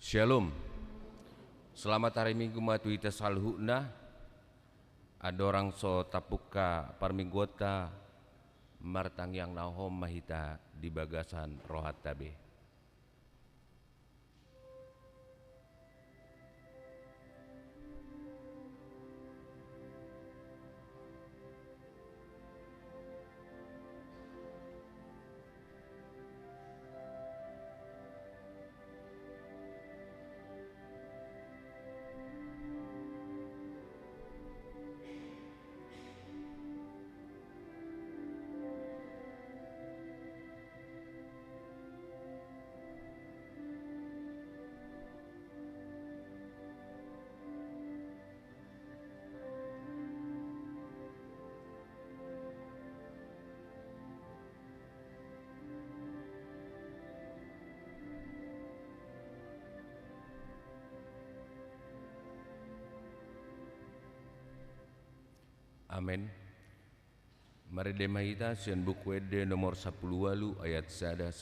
Shalom. Selamat hari Minggu matu ita salhuna. Ada orang so tapuka parminggota martang yang nahom mahita di bagasan rohat tabe. Amin. Mari demahita sian buku ede nomor 10 ayat 1.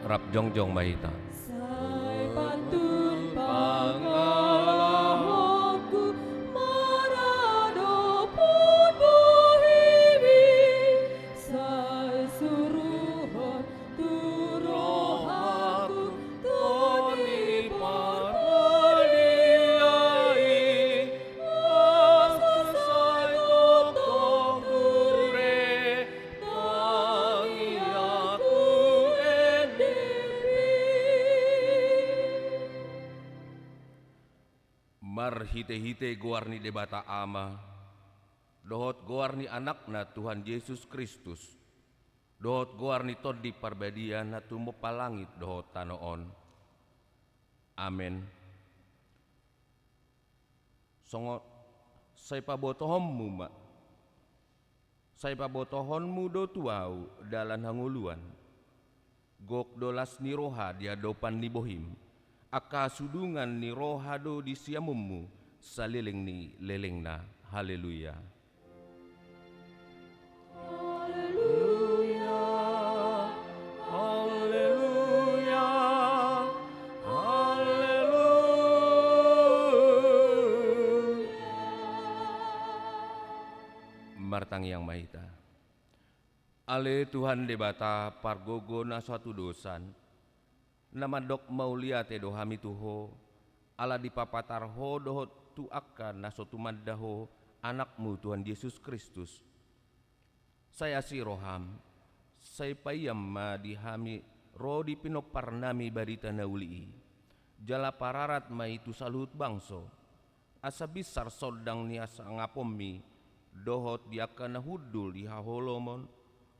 Rap jongjong mahita. Sai pantun pangalahku marado pun bohimi. Sai suruhan turohaku toni parpadiai. Asasai totong kure tangi aku Mar hite-hite goarni debata ama, dohot goarni anakna Tuhan Yesus Kristus, dohot goarni todi parbadian na tumopa langit dohot tanoon. Amen. Songo say pabotohonmu ma, say pabotohonmu do tuau dalan hanguluan, gok dolas ni roha diadopan ni bohim. Aka sudungan ni rohado di siamummu saliling ni lelengna. Haleluya. Haleluya, haleluya, haleluya. Martang yang mahita. Ale Tuhan debata pargogo na suatu dosan. Nama dok maulia te dohami tuho. Ala dipapatar ho dohot tu akan naso tumaddaho anakmu Tuhan Yesus Kristus. Saya si roham. Saya payam ma dihami ro di pinok parnami barita nauli. Jala pararat ma itu salut bangso. Asa bisar sodang ni asa ngapomi. Dohot diakan hudul di haholomon.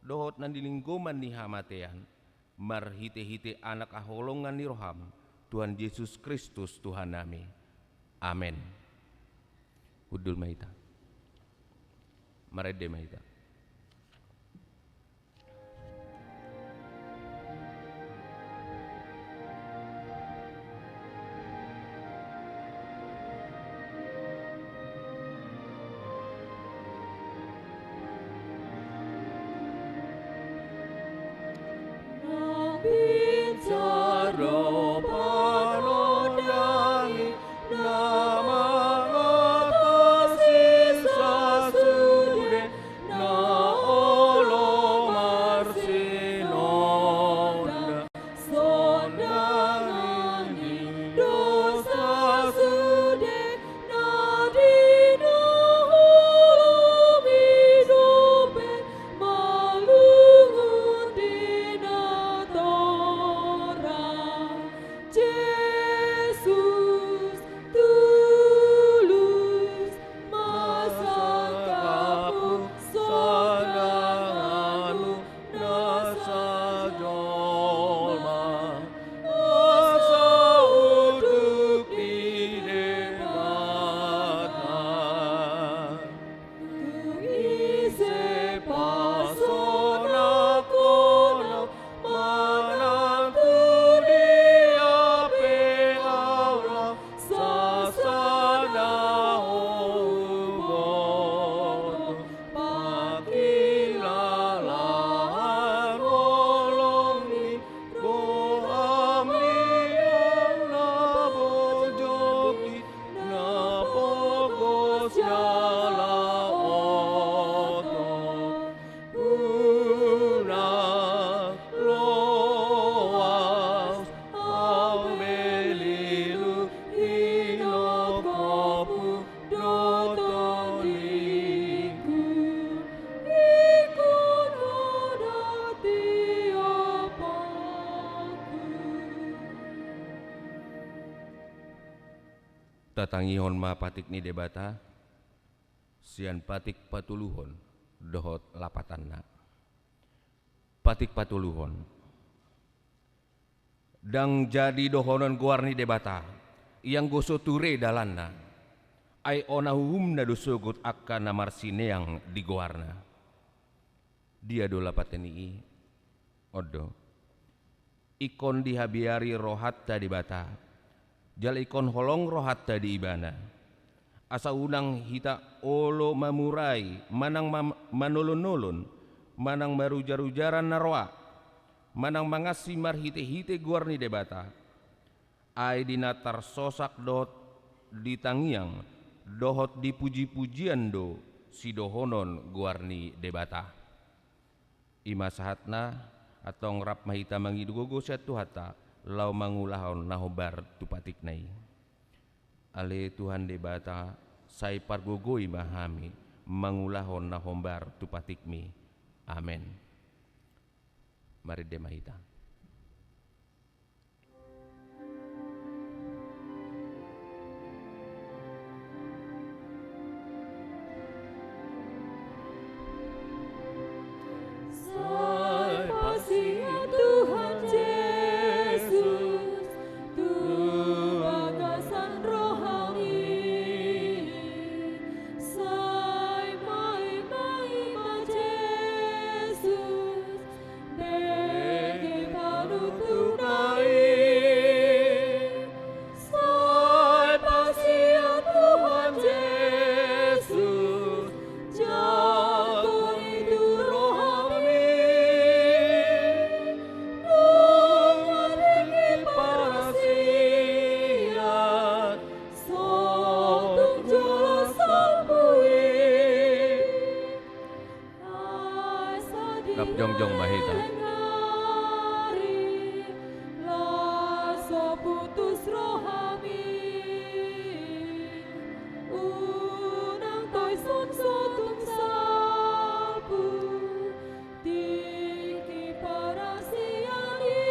Dohot nandilinggoman ni hamatean. marhite-hite anak aholongan ni roham Tuhan Yesus Kristus Tuhan nami. Amin. Hudul maita. Marede maita. Bicara panodai nama ngatasi sasude na olo marsinonda sondangani dosa sude na dino hidupe malungun dina Jesus tulus masa kamu sadanganu nasa jolma asa uduk di debata ise pasona kono manantu dia pe Allah sasana hubot pakilalan olongi boamli na bojoki na pogos jala oto una loas aumelilu inokopu dotoniku ikun hodati apaku. Tatangihon ma patik ni debata sian patik patuluhon dohot lapatanna. Patik patuluhon dang jadi dohonon guarni debata yang goso ture dalanna ai ona humna dosogut akka namarsine yang di guarna dia do lapateni odo ikon dihabiari rohatta debata jal ikon holong rohatta di ibana asa unang hita olo mamurai manang manolon-nolon manang marujar-ujaran narwa manang mangasi marhite-hite guarni debata ai dinatar sosak dot ditangiang dohot dipuji-pujian do si dohonon guarni debata ima sahatna atong rap mahita mangidugogo satu hata lau mangulahon nahobar tupatik nai ale Tuhan debata sai pargogoi mahami mangulahon nahombar tupatikmi. Amen. Mari demahita. Sai pasih Tuhan Yesus, Tuhan bagasan rohani, sai mai Yesus, bagi panutunai, sai pasih Tuhan Yesus, jago itu rohani. Kap jongjong mahita. Putus rohami, unang toy sun sotung sapu, tiki para siali,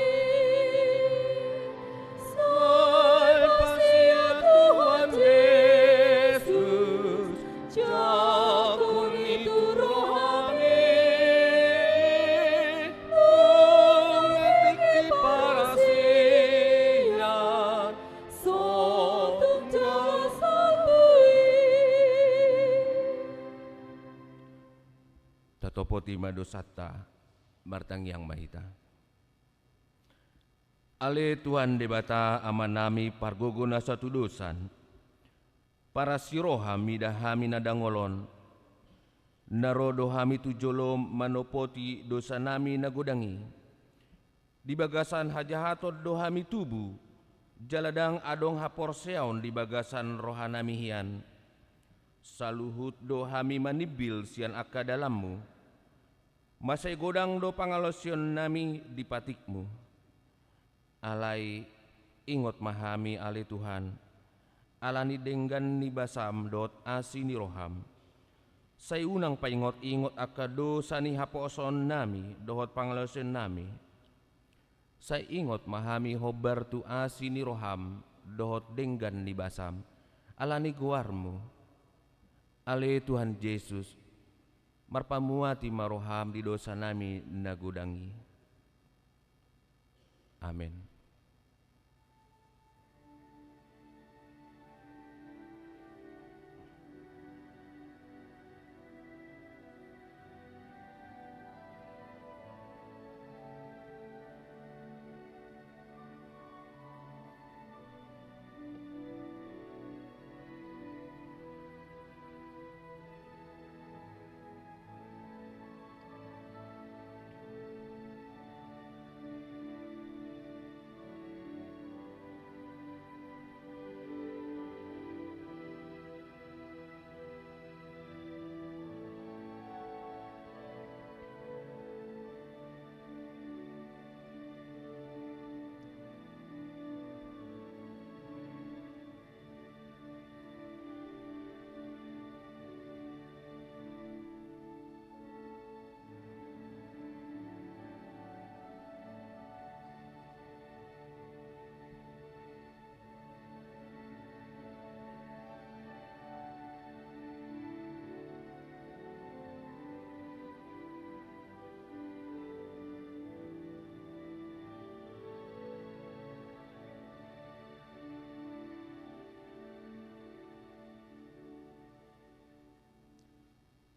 sai pasia Tuhan Yesus, jago itu rohani, topoti madosatta martang yang mahita. Ale Tuhan debata amanami pargogona satu dosan, para siroha midahami nadangolon, narodo hami tujolom manopoti dosa nami nagodangi, di bagasan hajahatot dohami tubu, jaladang adong haporseon di bagasan rohanami hian, saluhut dohami manibil sian akka dalammu, masai godang do pangalosion nami di patikmu. Alai ingot mahami ale Tuhan, alani denggan ni basam dot asini roham. Say unang paingot-ingot akka dosa ni haposon nami dohot pangalosion nami. Say ingot mahami hobar tu asini roham dohot denggan ni basam, alani guarmu. Ale Tuhan Yesus, marpamuati maroham di dosa nami nagudangi. Amin.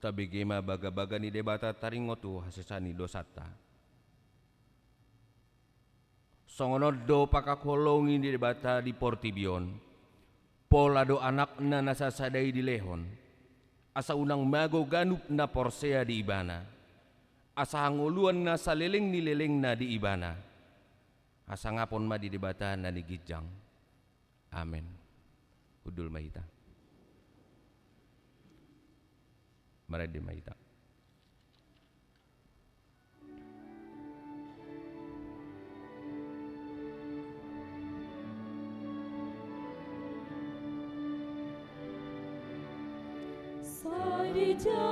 Tabigema baga-baga ni debata taringotu hasesani dosata. Songonod do pakakolongi di debata di Portibion, pola do anak na nasasadai di lehon, asa unang mago ganup na porsea di ibana, asa hanguluan na saleleng ni leleng na di ibana, asa ngapon ma di debata na di gijang. Amen. Udul mahita. Mari di mahita. Sadija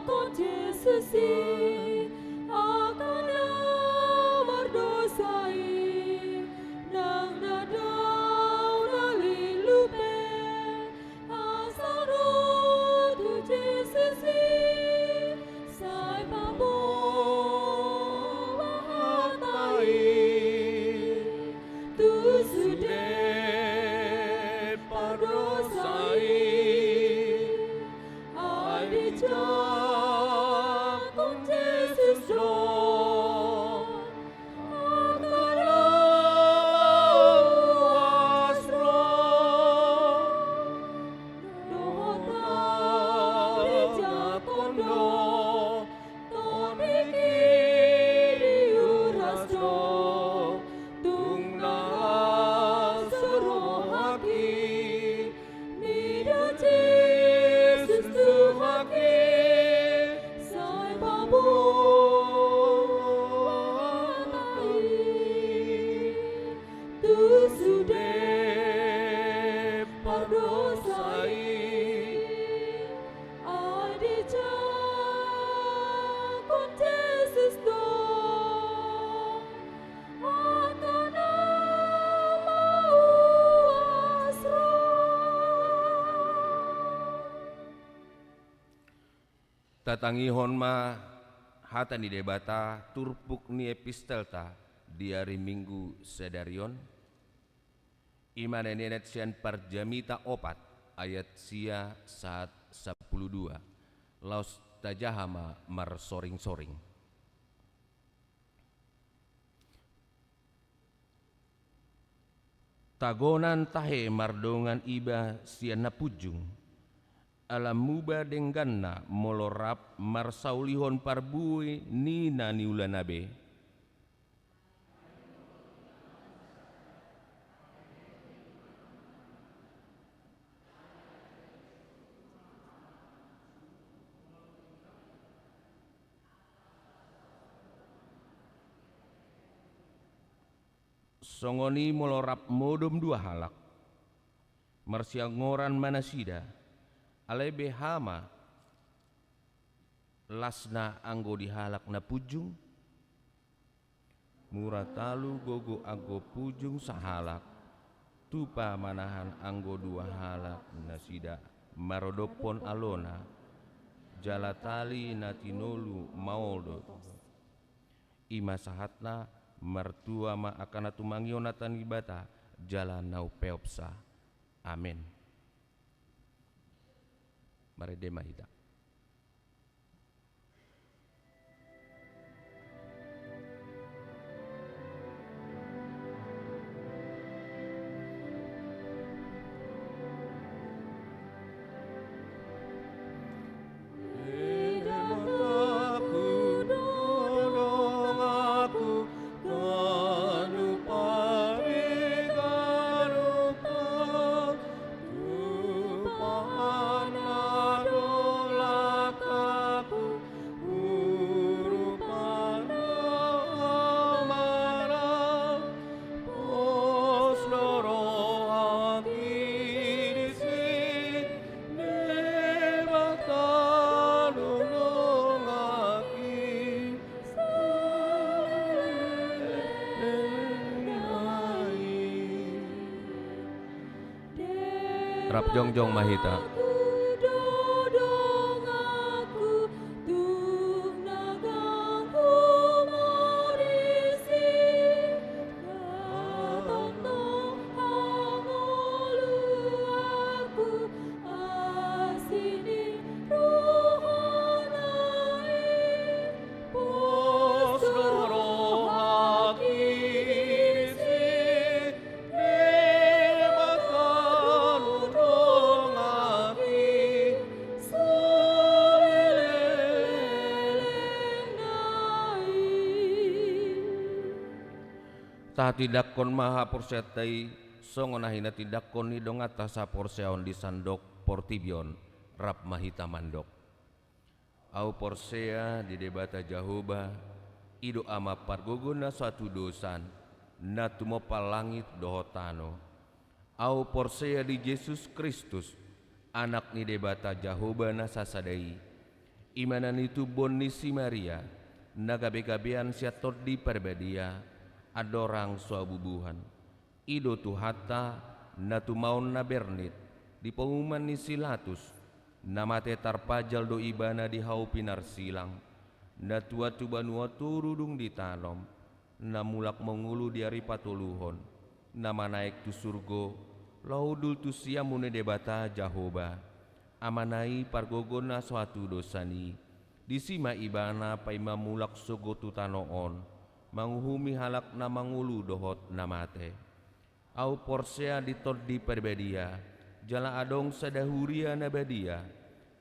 con Yesus akan berdosai nang nadau nalilupe asaro tu Yesus sai pabo bahatai tu sudah berdosai. Con Yesus Lord, akalawas roh, dohotari jakondo, topiki diuras do, tunggal suruhaki, mida Jesus tuhaki. Tatangihon ma hata ni debata turpuk ni epistelta di hari Minggu sedarion. Iman nenet sian parjamita opat ayat sia saat 12. Laos tajahama mar soring-soring. Tagonan tahe mardongan iba siana pujung, alam muba dengganna molorap marsaulihon parbui nina niulanabe. Songoni molorap modom dua halak, marsiangoran manasida, alebe hama, lasna anggo dihalak na pujung, muratalu gogo anggo pujung sahalak, tupa manahan anggo dua halak nasida, marodopon alona, jalatali natinolu maoldo, ima sahatna mertua ma akana tumangionatan ibata jalan nau peopsa. Amin. Mari demahita. Rap jongjong mahita. Ta tidak kon maha porsetai songonahina tidak kon ni dongata sa porseon di sandok portibion rap mahita mandok. Au porsea di debata jahoba ido ama pargogona suatu dosan natumo palangit dohotano. Au porsea di Yesus Kristus anak ni debata jahoba na sasadai. Imanan itu bonisi Maria nagabe-gabean siatot di perbedia. Adorang suabubuhan ido tuhata natu maun na bernit di pengumuman ni silatus namate tarpajal do ibana di hau pinar silang natua tu banua turudung ditanom namulak mengulu di hari patuluhon nama naik tu surgo laudul tu siamune debata jahoba amanai pargogona suatu dosani disima ibana paima mulak sogo tu tanoon manguhumi halak na mangulu dohot namate. Au porsea ditod di perbedia, jala adong sadahuria nabadia,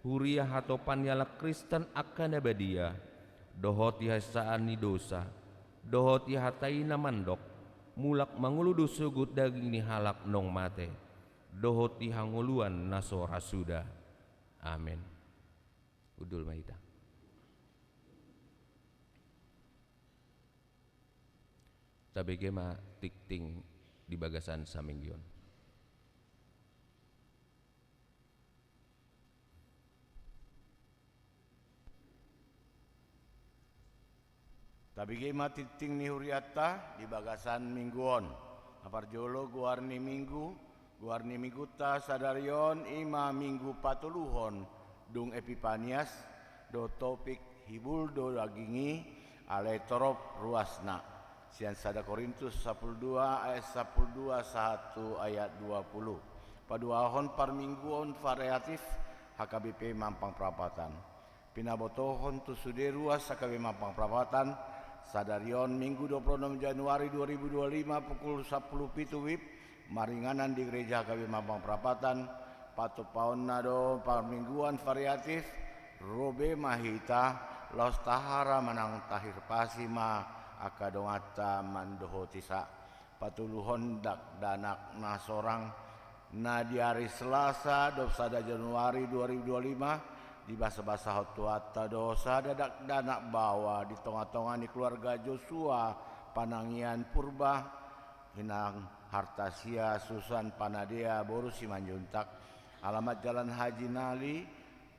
huria hatopan yalak Kristen akan nabadia, dohot ihasaan ni dosa, dohot ihatai na mandok, mulak mangulu dosugut daging ni halak nong mate, dohot ihanguluan naso rasuda. Amin. Udul maita. Tabegema tikting di bagasan saminggion. Tabegema tikting ni huriata di bagasan mingguon. Aparjolo guarni minggu ta sadarion ima minggu patuluhon dung Epipanias do topik hibul do dagingi ale torop ruasna. Sian sada Korintus 12 ayat 12 1 ayat 20. Paduahon par mingguon variatif HKBP Mampang Perapatan. Pinabotohon tu sude ruas sakabe mampang prapatan sadarion Minggu 26 Januari 2025 pukul 10.07 WIB maringanan di gereja kabe mampang prapatan patu paon nado parmingguan variatif robe mahita los tahara manang tahir pasima akadongata mandoho tisa patuluhon dak danak nasorang na di hari Selasa 21 Januari 2025 di basa-basa hotuata dosa dadak danak bawa di tengah-tengah ni keluarga Joshua Panangian Purba Hinang Hartasia Susan Panadea Boru Simanjuntak alamat Jalan Haji Nali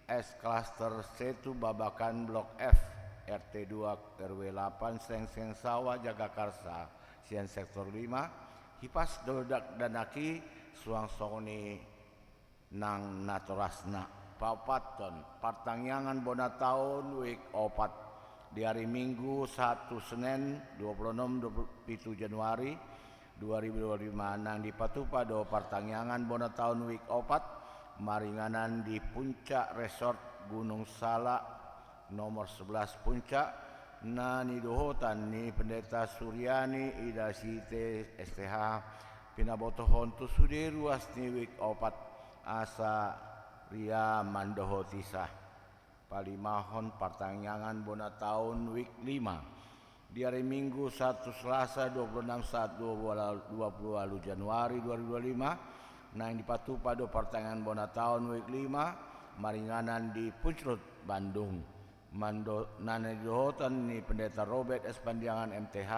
S Cluster C1 Babakan Blok F RT 2 RW 8 Sengseng Sawah Jagakarsa Sian Sektor 5 Hipas dodak danaki suang songoni nang naturasna Papaton Partangyangan Bona tahun week 4 di hari Minggu 1 Senin 26 Januari 2025 nang di Patupado Partangyangan Bona tahun week 4 maringanan di Puncak Resort Gunung Salak nomor 11 Puncak na ni dohotan ni Pendeta Suryani Ida Site STH pinabotohon tu sude ruas ni week 4 asa Ria Mandoho Tisah Palimahon Partangyangan Bona tahun week 5 di hari Minggu 1 Selasa 26 saat 20 Januari 2025 nang di Patupado Partangyangan Bona tahun week 5 maringanan di Punclut Bandung Mando nane dohotan ni Pendeta Robert S Pandiangan MTH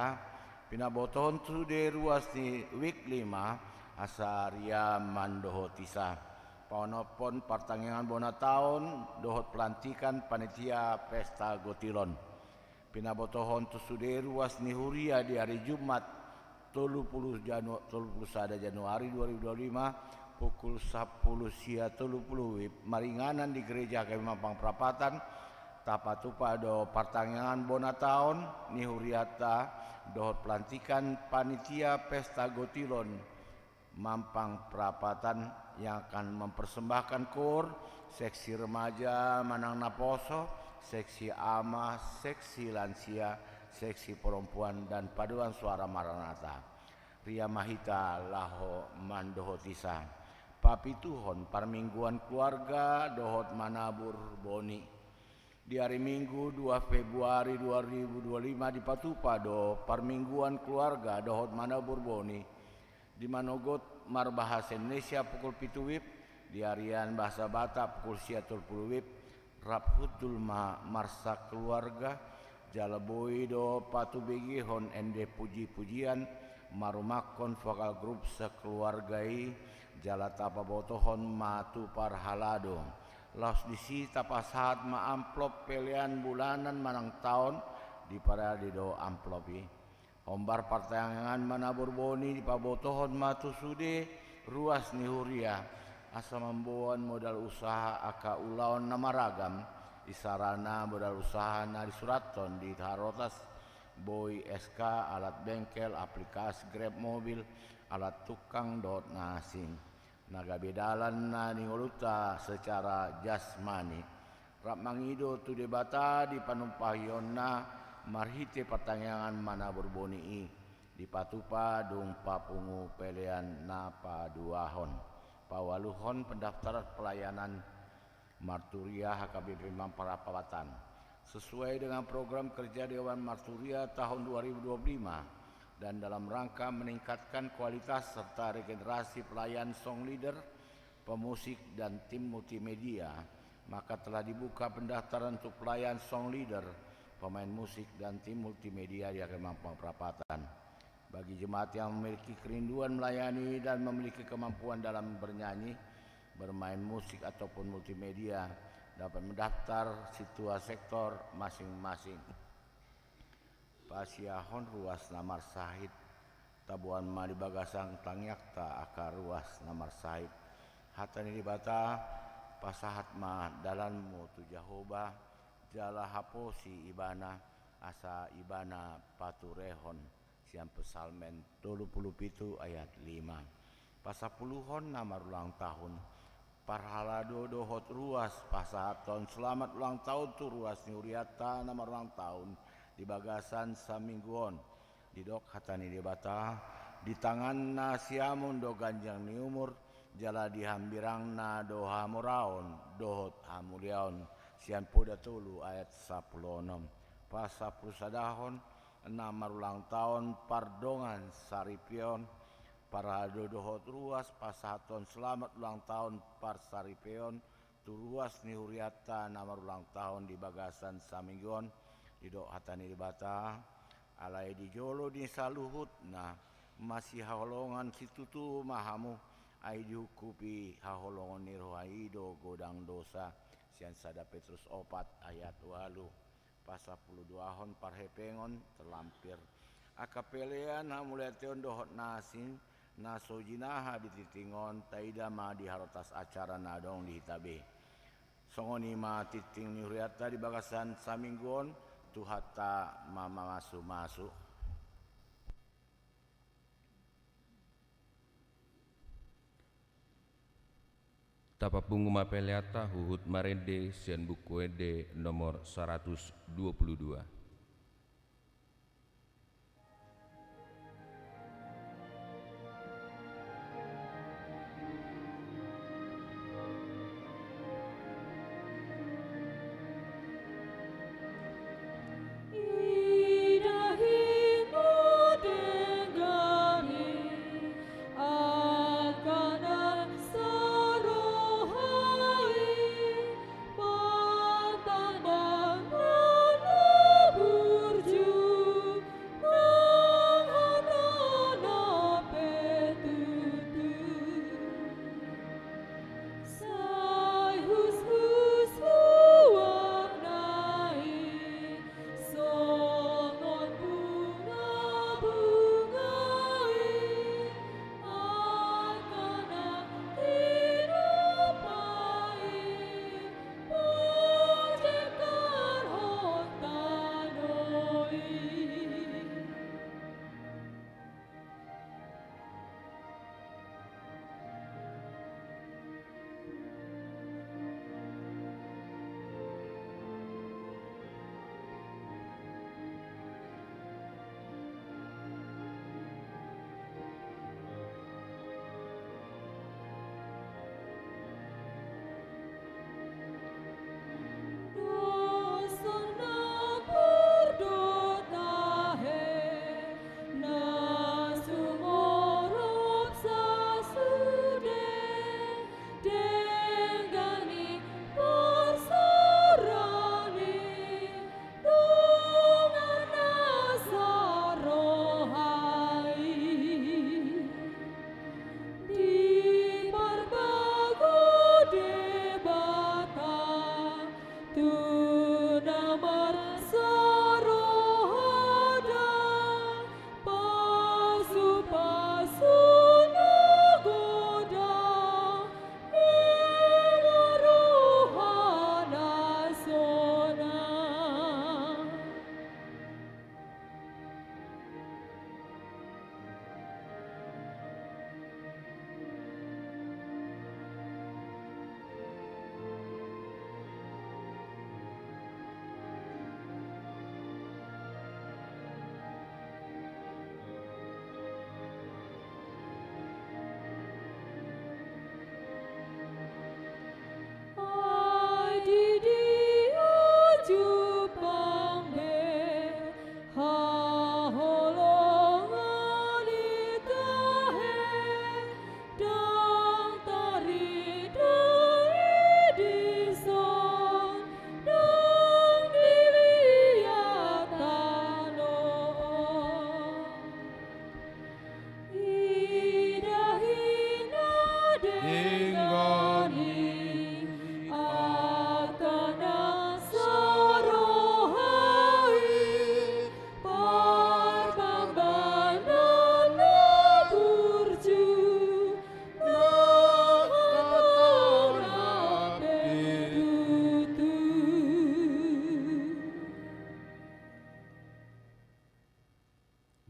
pinabotohon sude ruas ni week 5 asa Ria Mandoho Tisah Paonopon Partangyangan Bona tahun dohot pelantikan panitia pesta Gotilon. Pinabotohon tu sude ruas ni huria di hari Jumat 31 Januari 2025 pukul 10 sia 30 WIB maringanan di gereja kami Mampang Prapatan Tapatupado Partangyangan Bona tahun ni huriata dohot pelantikan panitia pesta Gotilon Mampang Prapatan yang akan mempersembahkan kur seksi remaja Manang Naposo, seksi ama, seksi lansia, seksi perempuan dan paduan suara Maranatha. Ria Mahita Laho Mandoho Tisa. Papituhon Parmingguan Keluarga Dohot Manabur Boni. Di hari Minggu 2 Februari 2025 di Patupado Parmingguan Keluarga Dohot Manabur Boni. Di Manogot Marbahasa Indonesia pukul 7 WIB di harian bahasa Batak pukul 10 WIB Rabhutul Marsa Keluarga Jalaboi do Patu Begi Hon Ende Puji-pujian Marumakon Vokal Grup Sekeluargai Jalatapa Botohon Matu Parhalado Laos disi tapasahat ma amplop pelian bulanan manang tahun di pada di do amplopi Ombar Partangyangan Manabur Boni di Pabotohon Matu Sude ruas ni huria asa membuan modal usaha aka ulaon nama ragam di sarana modal usaha na di Suraton di Tarotas Boy SK alat bengkel aplikasi Grab mobil alat tukang dot nasing naga bedalan na ningoluta secara jasmani rap mangido tu debata di panumpahionna marhite Partangyangan Manabur Boni di Patupa Dung Papungu pelean napa duahon pawaluhon pendaftaran pelayanan Marturia HKBP Mamparapawatan sesuai dengan program kerja Dewan Marturia tahun 2025 dan dalam rangka meningkatkan kualitas serta regenerasi pelayan song leader, pemusik dan tim multimedia maka telah dibuka pendaftaran untuk pelayan song leader pemain musik dan tim multimedia di Mampang Prapatan. Bagi jemaat yang memiliki kerinduan melayani dan memiliki kemampuan dalam bernyanyi, bermain musik ataupun multimedia dapat mendaftar situa sektor masing-masing. Pasiahon ruas Namar Sahid Tabuan Mali Bagasang Tangyakta akar ruas Namar Sahid Hatani di Bata Pasahat Ma Dalanmu Tu Jahoba Jala Haposi Ibana Asa Ibana Paturehon Siam Pesalmen 27 ayat 5 Pasapuluhon nama ulang tahun parhalado dohot ruas pasahaton selamat ulang tahun tu ruas ni uriata nama ulang tahun di bagasan samingguon didok hatani debata di tangan na siamun do ganjang ni umur jala dihambirang na doha moraon dohot hamuliaon sian poda tulu ayat 16 pasapul sadahon nama ulang tahun pardongan saripion para dodohot ruas pasahaton selamat ulang tahun par saripion tu ruas ni huriata nama ulang tahun di bagasan saminggon didok hatani dibata alai di jolo di saluhut nah masih haholongan situ tu mahamu ai dihukupi haholongan ni rohaido godang dosa sian sada Petrus 4 ayat 8 pasapuluh duahon parhepengon terlampir akapelean hamuletion dohot nasin naso jinaha dititingon taida ma di harotas acara nadong di hitabe songoni ma titing ni huriata di bagasan saminggon tuhata mama masu Tapapungu mapeleata huhut marende sian buku ede nomor 122.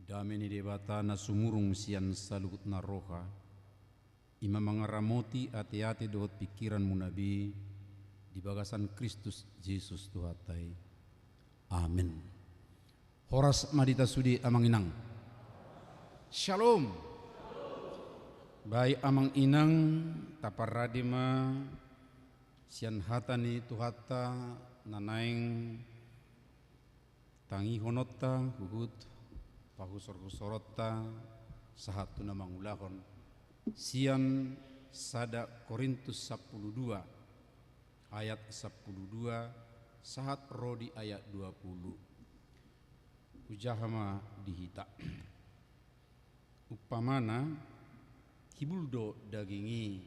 Dameni debata na sumurung sian saluhut na roha ima mangaramoti ati-ati dohot pikiran munabi di bagasan Kristus Yesus Tuhatai. Amin. Horas madita sudi amang inang. Shalom. Baik amang inang taparadima sian hatani tuhata nanaing tangi honota gugut pahusor-husorota sahatu na mangulahon sian sada Korintus 12 ayat 12 sahat rodi ayat 20 ujahama dihita upamana hibuldo dagingi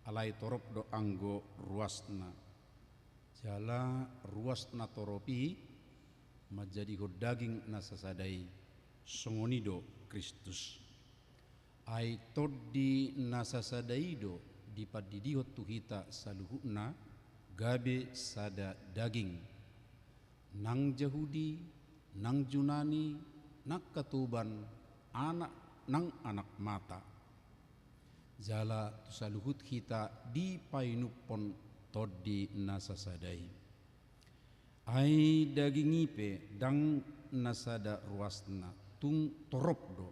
alai torop do anggo ruasna jala ruasna toropi majadi ho daging nasasadai songonido Kristus ai toddi nasasadaido dipadidihot tuhita saluhuna gabe sada daging nang Yahudi nang Junani nak katuban anak nang anak mata jala tusaluhut kita di painupon toddi nasasadai ai daging ipe dang nasada ruasna tung torop do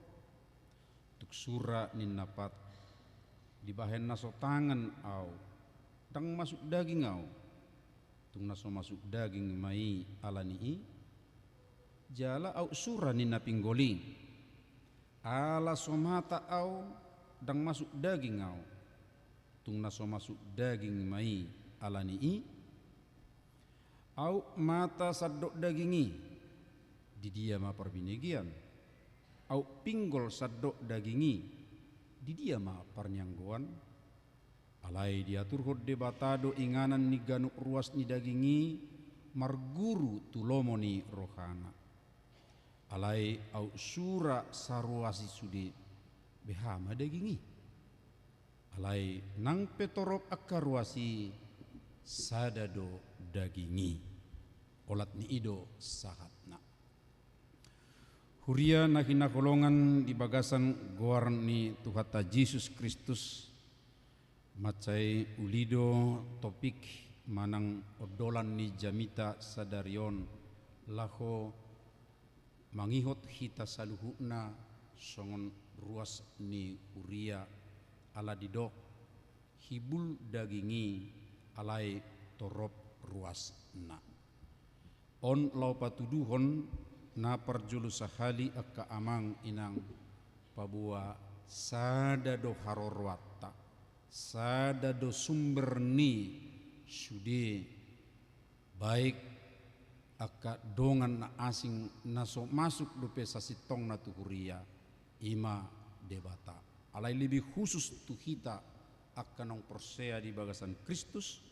tuk sura ninapat di bahen naso tangan au dang masuk daging au tung naso masuk daging mai alani jala au sura nina pinggoli ala somata au dang masuk daging au tung naso masuk daging mai alani au mata sadok dagingi di dia ma perbinigian au pinggol sadok dagingi di dia ma parnyanggoan alai diatur hodde batado inganan ni ganuk ruas ni dagingi marguru tulomoni rohana alai au sura saruasi sude behama dagingi alai nang petorop akaruasi sadado dagingi olat ni ido sahatna huria nakina kolongan di bagasan goar ni Tuhata Yesus Kristus macai ulido topik manang odolan ni jamita sadarion laho mangihot hita saluhuna songon ruas ni huria ala didok hibul dagingi alai torop ruas na on lau patuduhon na parjulu sahali akka amang inang pabua sada do harorwata sada do sumber ni sude baik akka dongan na asing naso masuk dupe sasitong na tuhuria ima debata alai lebih khusus tu kita akan nong persea di bagasan Kristus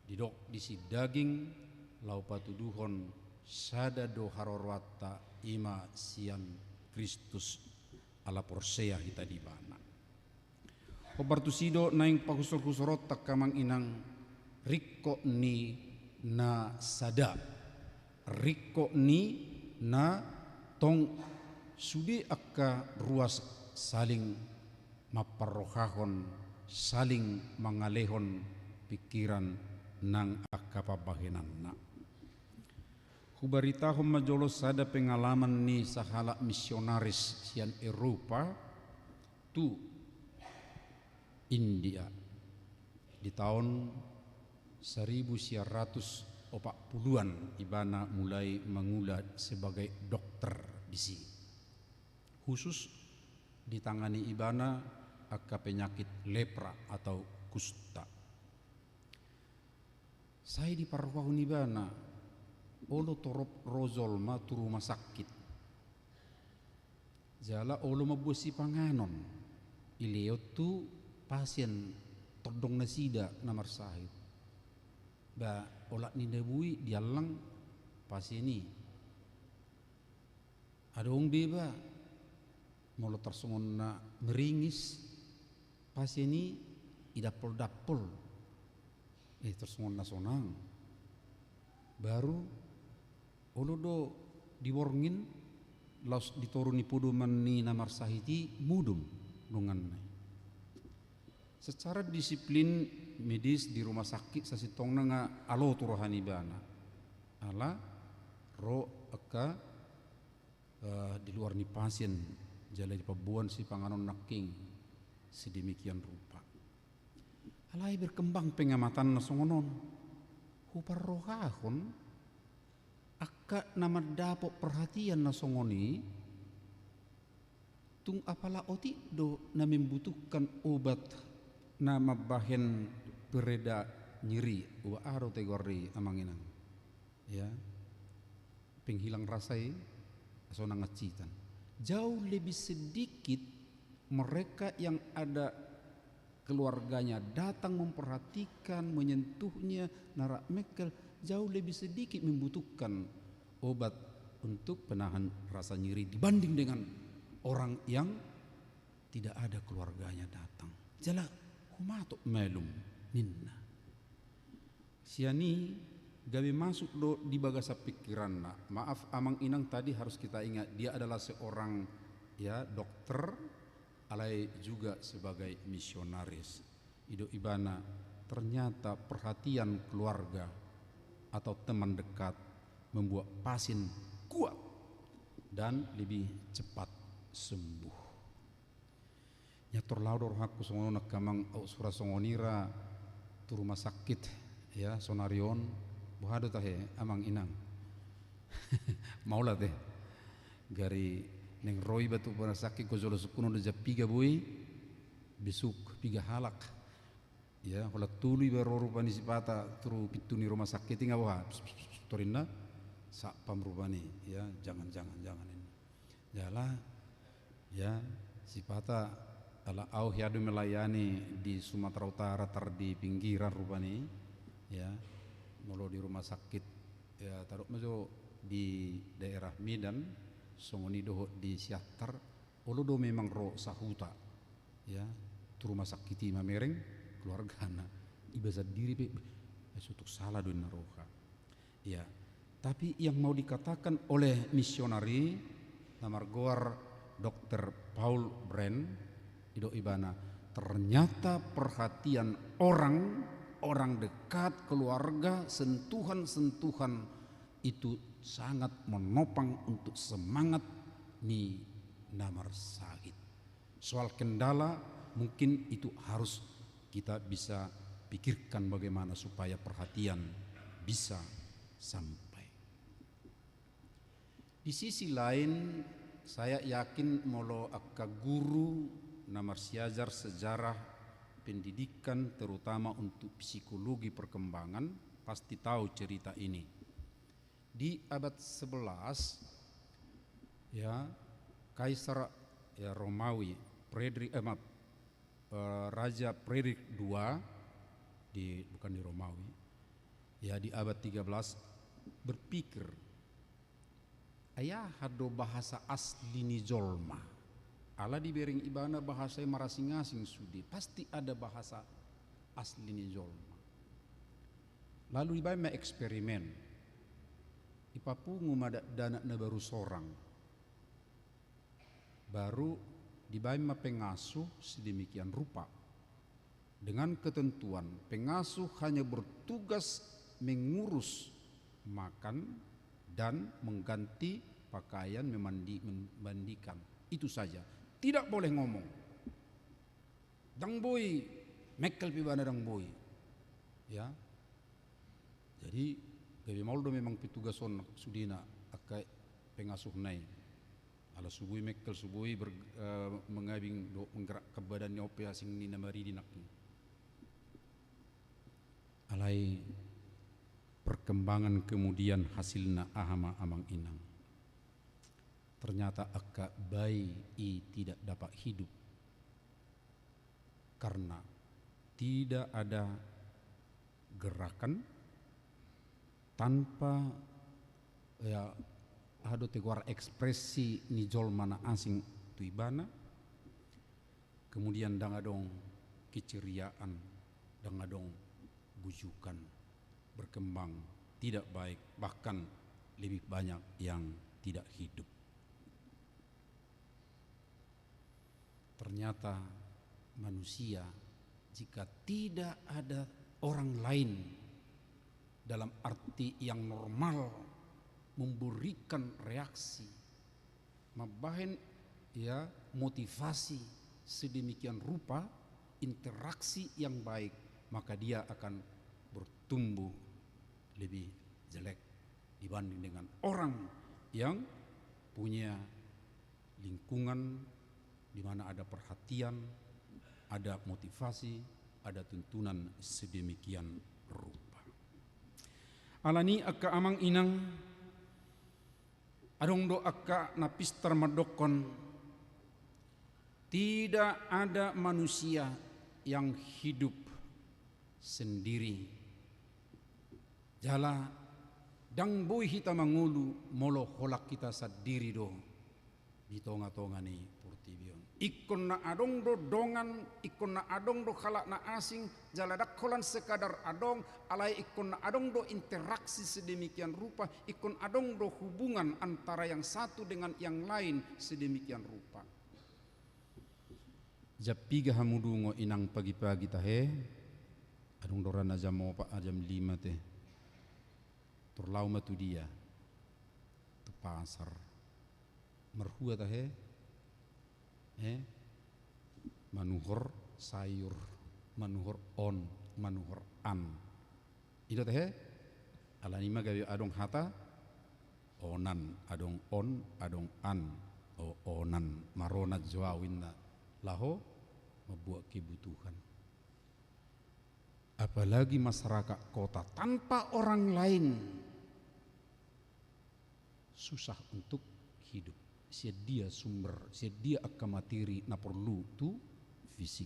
didok disi daging lau patuduhon sada do harorwata ima sian Kristus ala persea hita di bana obartusido naing pahusor-husorot takamang inang rikko ni na sada rikko ni na tong sudi akka ruas saling maparrohahon saling mangalehon pikiran nang akka pabahenan na hubaritahom majolos sada pengalaman ni sahala misionaris sian Eropa tu India di tahun 1940-an ibana mulai mengula sebagai dokter di sini khusus ditangani ibana akka penyakit lepra atau kusta saya di parwahun ibana olo torop rozol ma tu rumah sakit jala olo mabusi panganon ileo tu pasien todong nasida namar sahid ba olak ni debui dialang pasien ni adong beba molo tersungon na meringis pasien ni idapol-dapol tersungon na sonang baru olo do diworngin laus ditoruni puduman ni namar sahiti mudum dungan secara disiplin medis di rumah sakit sasitongna nga alo tu rohani bana ala ro aka di luar ni pasien jalai pabuan si panganon naking sedemikian rupa alai berkembang pengamatan nasongonon hupar rohahon aka nama dapok perhatian nasongoni tung apala oti do na membutuhkan obat nama bahen pereda nyeri wa aro tegori amanginang ya penghilang rasai asona ngacitan jauh lebih sedikit mereka yang ada keluarganya datang memperhatikan menyentuhnya narak mekel jauh lebih sedikit membutuhkan obat untuk penahan rasa nyeri dibanding dengan orang yang tidak ada keluarganya datang. Jala humato melum ninna. Siani gawe masuk do di bagasa pikiran na. Maaf amang inang tadi harus kita ingat dia adalah seorang ya dokter alai juga sebagai misionaris. Ido ibana ternyata perhatian keluarga atau teman dekat membuat pasien kuat dan lebih cepat sembuh. Nyator laudor hakku songono nakamang au sura songonira tu rumah sakit ya sonarion buhado tahe amang inang. Maulah teh gari neng roi batu rumah sakit ko jolo sukuno de japiga bui besuk piga halak. Ya hola tului baru rupani sipata turu pituni rumah sakit tinggal wah torinna sak pamrupani ya jangan ini. Jala ya sipata ala au hiadu melayani di Sumatera Utara tar di pinggiran rupani ya molo di rumah sakit ya taruh majo di daerah Medan songoni doho di Siatar olo do memang ro sahuta ya tu rumah sakit mamereng keluargana ibasa diri pe sutuk salah doin naroka ya tapi yang mau dikatakan oleh misionari namargoar Dr. Paul Brand ido ibana ternyata perhatian orang dekat keluarga sentuhan itu sangat menopang untuk semangat ni namar sakit. Soal kendala mungkin itu harus kita bisa pikirkan bagaimana supaya perhatian bisa sampai. Di sisi lain saya yakin molo akka guru namar siajar sejarah pendidikan terutama untuk psikologi perkembangan pasti tahu cerita ini. Di abad 11 ya Kaisar ya Romawi Raja Fredrik II bukan di Romawi ya di abad 13 berpikir ayah hado bahasa asli ni jolma ala dibering ibana bahasa marasing-asing sudi pasti ada bahasa asli ni jolma lalu dibayar eksperimen ipapungu mada dana na baru sorang baru dibayar pengasuh sedemikian rupa dengan ketentuan pengasuh hanya bertugas mengurus makan dan mengganti pakaian memandikan itu saja tidak boleh ngomong dang boy mekel pibana dang boy ya jadi gawe mauldo memang petugason sudina akai pengasuh nai ala subui mekel subui mengabing do menggerak ke badannya ope asing ni namari dinakni alai perkembangan kemudian hasilna ahama amang inang ternyata akka bayi tidak dapat hidup karena tidak ada gerakan tanpa ya ado teguar ekspresi ni jol mana asing tuibana kemudian dangadong keceriaan dangadong bujukan berkembang tidak baik bahkan lebih banyak yang tidak hidup. Ternyata manusia jika tidak ada orang lain dalam arti yang normal memberikan reaksi, mabahen ya motivasi sedemikian rupa, interaksi yang baik, maka dia akan bertumbuh lebih jelek dibanding dengan orang yang punya lingkungan di mana ada perhatian, ada motivasi, ada tuntunan sedemikian rupa. Alani akka amang inang adong do akka napistar madokon, tidak ada manusia yang hidup sendiri. Jala dang boy hita mangulu molo holak kita sadiri do di tonga-tonga ni purtibion. Ikon na adong do dongan, ikon na adong do khalak na asing, jala dakkolan sekadar adong, alai ikon na adong do interaksi sedemikian rupa, ikon adong do hubungan antara yang satu dengan yang lain sedemikian rupa. Japiga hamudungo inang pagi-pagi tahe, adong doran aja mau pak jam 5 teh, turlau matu dia, tu pasar, merhua tahe, manuhor sayur, manuhor on, manuhor an. Itu tahe, alanima gawi adong hata, onan, adong on, adong an, onan, marona jawawinna, laho membuat kebutuhan. Apalagi masyarakat kota tanpa orang lain susah untuk hidup. Sedia sumber, sedia akan materi na perlu tu fisik.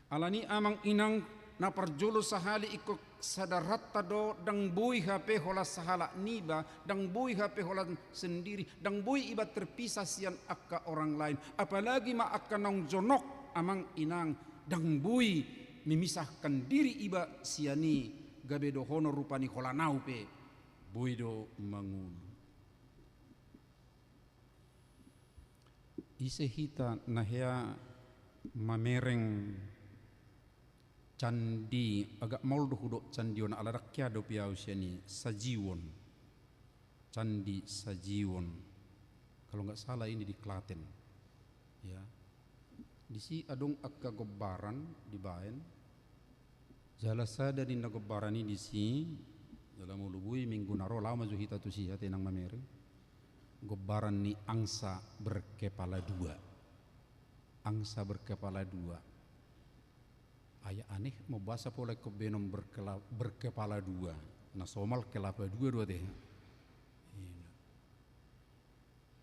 Alani amang inang na perjolo sahali ikut sadarat tado dang bui HP hola sahala niba, dang bui HP hola sendiri, dang bui iba terpisah sian akka orang lain. Apalagi ma akka nong jonok amang inang dang bui memisahkan diri iba siani gabe do honor rupani hola naupe bui do mangulu. Ise hita nahya mamereng candi agak mauldo hudok candion ala rakyat do piau siani Sajiwon, candi Sajiwon kalau nggak salah ini di Klaten ya. Di si adong akka gobaran di baen jala sada di nagobaran ini di si dalam mulubui minggu naro lama jo hita tu si hati nang mamereng gobaran ni angsa berkepala dua, angsa berkepala dua. Ayah aneh mau bahasa pola kebenom berkepala dua, nah somal kelapa dua teh.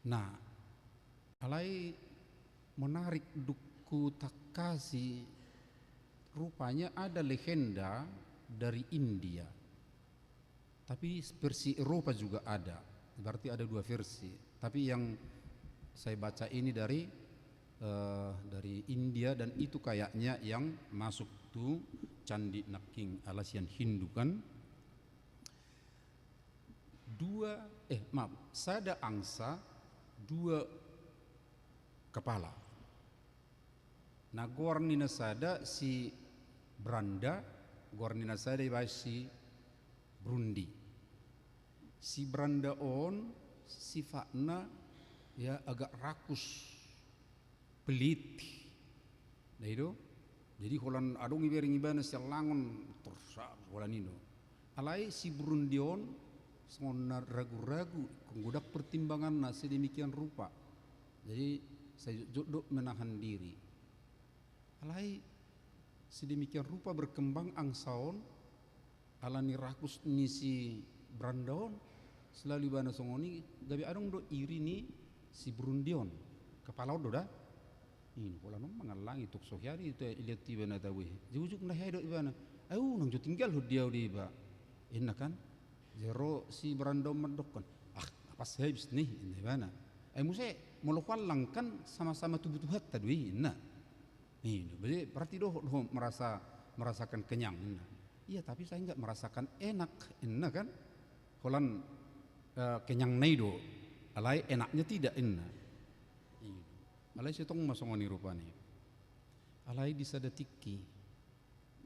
Nah, alai menarik duku takasi, rupanya ada legenda dari India, tapi versi Eropa juga ada. Berarti ada dua versi, tapi yang saya baca ini dari India dan itu kayaknya yang masuk tuh Candi Naking Alasian Hindu kan. Sada angsa dua kepala. Nah gornina sada si Branda, gornina sada si Brundi. Si Branda on sifatnya ya agak rakus, pelit. Nah itu, jadi holan adong ibering ibana sialangon tersa holan itu. Alai si Brundion sengona ragu-ragu, kenggodak pertimbangan nasi demikian rupa. Jadi saya jodoh menahan diri. Alai sedemikian rupa berkembang angsaon, alani rakus ni si Brandaon. Selalu bana songoni gabi adong do iri ni si Brundion kepala do dah ini pola nong mangalangi tuk sohyari itu lihat tiba na tawi jujuk na hedo ibana ayu nang jo tinggal dia di ba inna kan jero si Brandom mendokon apa sebis nih ini bana muse molokwal langkan sama-sama tubuh-tubuhat tadwi inna ini berarti do merasakan kenyang inna. Iya tapi saya enggak merasakan enak inna kan holan kenyang naido alai enaknya tidak inna alai setong masongoni rupani alai di sada tiki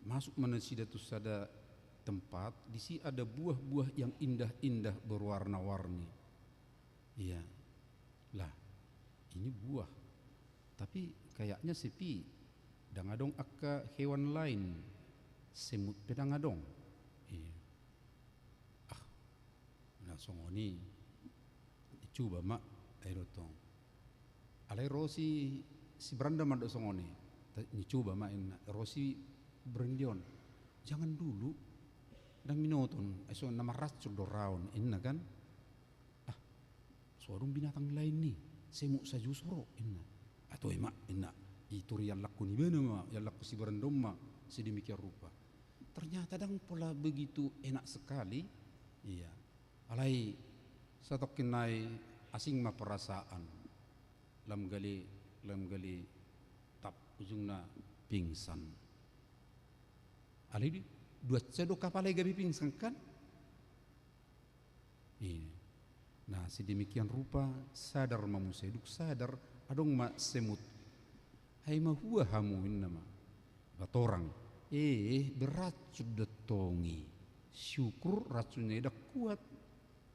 masuk mana sida tu sada tempat di si ada buah-buah yang indah-indah berwarna-warni. Iya, lah ini buah, tapi kayaknya sepi. Dangadong akka hewan lain, semut pedangadong. Iya. Nah songoni, coba mak ayo tong. Alai rosi si beranda mado songoni. Ni coba mak rosi berendion. Jangan dulu dang minoton eso nama racun doraun inna kan suarung binatang lain nih semut saja soro inna atau emak inna itu yang laku ni bena ma yang laku si berendom ma sedemikian rupa ternyata dang pola begitu enak sekali. Iya alai satokin nai asing ma perasaan lam gali tap ujungna pingsan alai di dua cedo kapal gabi pingsan kan. Iya. Nah sedemikian rupa sadar mamuseduk sadar adong ma semut hai mahua hamuin nama batorang beracun detongi syukur racunnya dah kuat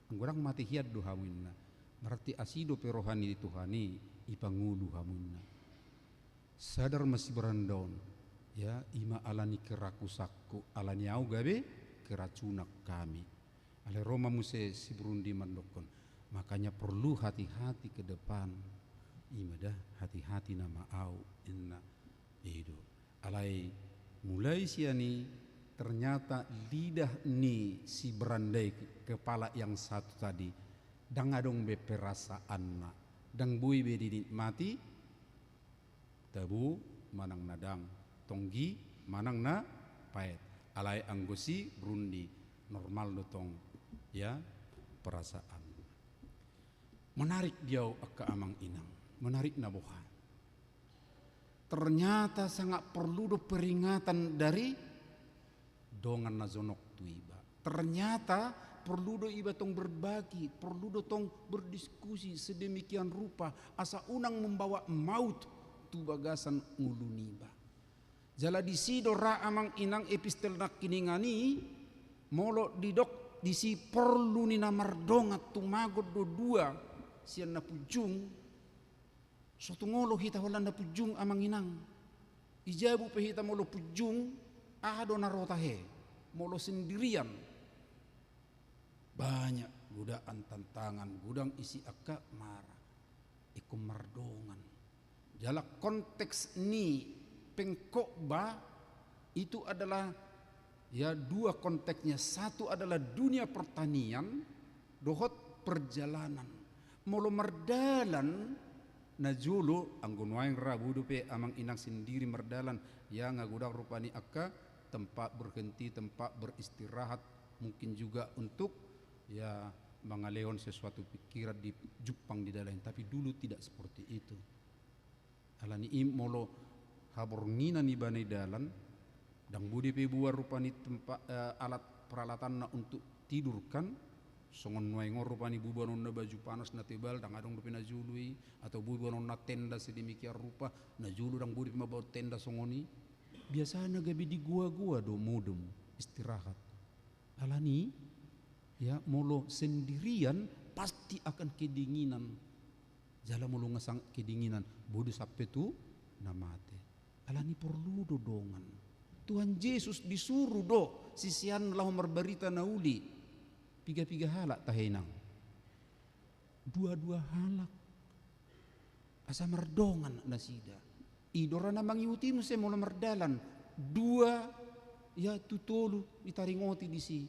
anggorang mati hiad do hamuinna berarti asido perohani Tuhani ipangulu hamuinna sadar masih berandaun ya ima alani keraku sakku alani au gabe keracunak kami ale Roma muse si Burundi mandokon makanya perlu hati-hati ke depan ima dah hati-hati nama au inna itu alai mulai siani ternyata lidah ni si berandai kepala yang satu tadi dang adong be perasaan na dang bui be dinikmati tabu manang nadang tonggi manang na paet alai anggosi Burundi normal dotong ya perasaan menarik diau akka amang inang menarik na boha ternyata sangat perlu do peringatan dari dongan nazonok tu iba ternyata perlu do iba tong berbagi perlu do tong berdiskusi sedemikian rupa asa unang membawa maut tu bagasan nguluniba jala di sidora amang inang epistel nak kiningani molo didok disi perlu ni namardongat tumagot do dua sian na pujung suatu ngolo hita holan na pujung amang inang ijabu pe hita molo pujung ado narotahe molo sendirian banyak godaan tantangan gudang isi akka marah iku mardongan jala konteks ni pengkhotbah itu adalah ya dua konteksnya satu adalah dunia pertanian dohot perjalanan molo merdalan najulu anggun waing rabu dupe amang inang sendiri merdalan ya ngagudak rupani akka tempat berhenti tempat beristirahat mungkin juga untuk ya mengaleon sesuatu pikiran di Jepang di dalam tapi dulu tidak seperti itu alani im molo habor ngina ni banai dalan dang budi pe buar rupani tempat alat peralatan na untuk tidurkan songon nuai ngor rupani bubanon na baju panas na tebal dang adong dupe na jului atau bubanon na tenda sedemikian rupa na julu dang budi mabawa tenda songoni biasanya gabi di gua-gua do mudem istirahat alani ya molo sendirian pasti akan kedinginan jala molo ngasang kedinginan bodo sampai tu na mate alani perlu dodongan Tuhan Yesus disuruh do sisian lahu merberita nauli piga-piga halak tahenang dua-dua halak asa merdongan nasida idora na mangiutimu se mula merdalan dua ya tutolu itaringoti disi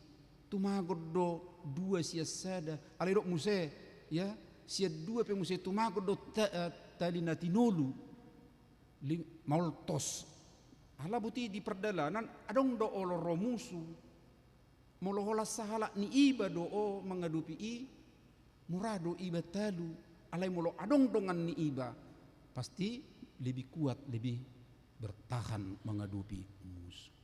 tumagod do dua sia sada alirok muse ya sia dua pe muse tumagod do tali na tinolu maultos hala buti di perdalanan adong do oloro musuh molohola sahala ni iba do o mengadupi i murado iba talu alai molo adong dongan ni iba pasti lebih kuat lebih bertahan mengadupi musuh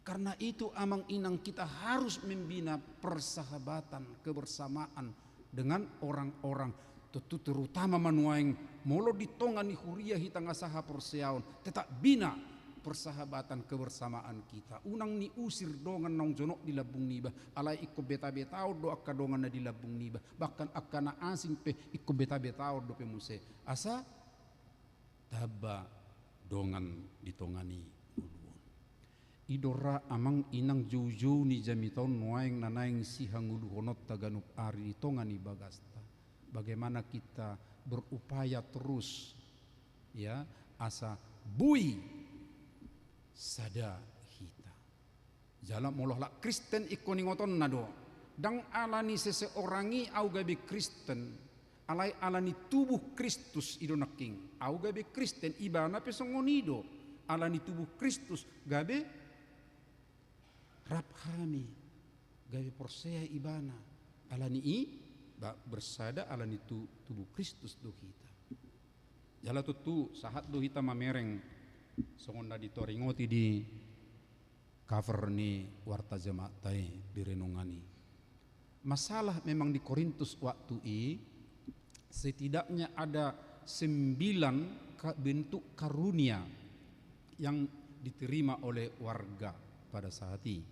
karena itu amang inang kita harus membina persahabatan kebersamaan dengan orang-orang Tutu terutama manuaing molo ditongani huria hita ngasaha perseaon tetap bina persahabatan kebersamaan kita. Unang ni usir dongan nong jonok di labung niba alai ikko beta betao do akka dongan na di labung niba bahkan akka na asing pe ikko beta betao do pe muse asa taba dongan ditongani uluon. Idora amang inang juju ni jamiton nuaing nanaing sihang uluhonot taganup ari ditongani bagasta. Bagaimana kita berupaya terus ya asa bui sada hita jalan molohlah Kristen ikoni ngoton nado dang alani seseorangi au gabe Kristen alai alani tubuh Kristus ido naking au gabe Kristen ibana pesongonido alani tubuh Kristus gabe raphami gabe persea ibana alani bersada alani tubuh Kristus do kita jala tutu sahat do hita mamereng songonda ditoringoti di cover ni warta jemaat tai di renungani. Masalah memang di Korintus waktu setidaknya ada 9 bentuk karunia yang diterima oleh warga pada saat ini.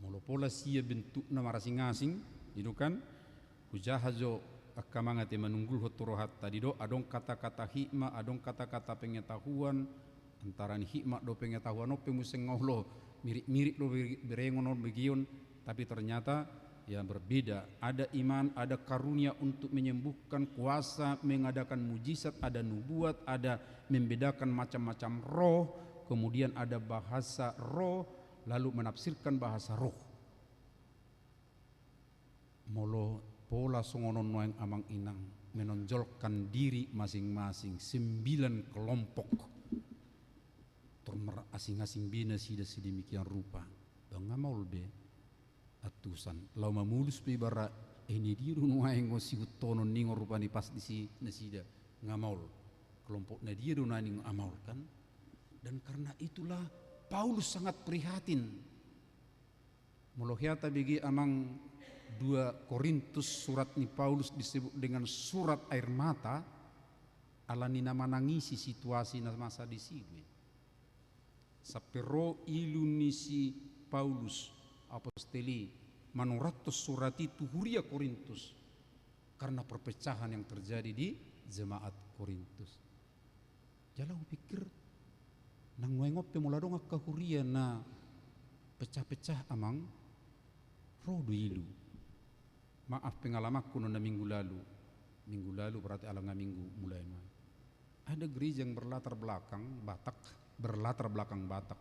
Mula pola sia bentuk nama masing-masing, itu kan hujahajo akamangate menunggul hotorohat tadi do adong kata-kata hikmah, adong kata-kata pengetahuan antara ni hikmah do pengetahuan no pemuseng ngohlo mirip-mirip lo berengon no begion tapi ternyata ya berbeda. Ada iman, ada karunia untuk menyembuhkan, kuasa mengadakan mujizat, ada nubuat, ada membedakan macam-macam roh, kemudian ada bahasa roh, lalu menafsirkan bahasa roh. Molo pola songonon noeng amang inang menonjolkan diri masing-masing 9 kelompok termer asing-asing bina sida sedemikian rupa bang ngamaul be atusan lau mamulus pe bara ini diru noeng ngosiut tonon ningo rupani pas di si nasida ngamaul kelompok na diru nani ngamaul kan. Dan karena itulah Paulus sangat prihatin molohiata bagi amang 2 Korintus surat ni Paulus disebut dengan surat air mata alani nama nangisi situasi na masa di sini. Sapero ilunisi Paulus apostoli manuratus surat itu huria Korintus karena perpecahan yang terjadi di jemaat Korintus. Jalau pikir nang wengop pemuladong akka huria na pecah-pecah amang rodo ilu. Maaf pengalamanku nona minggu lalu berarti alanga minggu mulai mai. Ada gereja yang berlatar belakang Batak.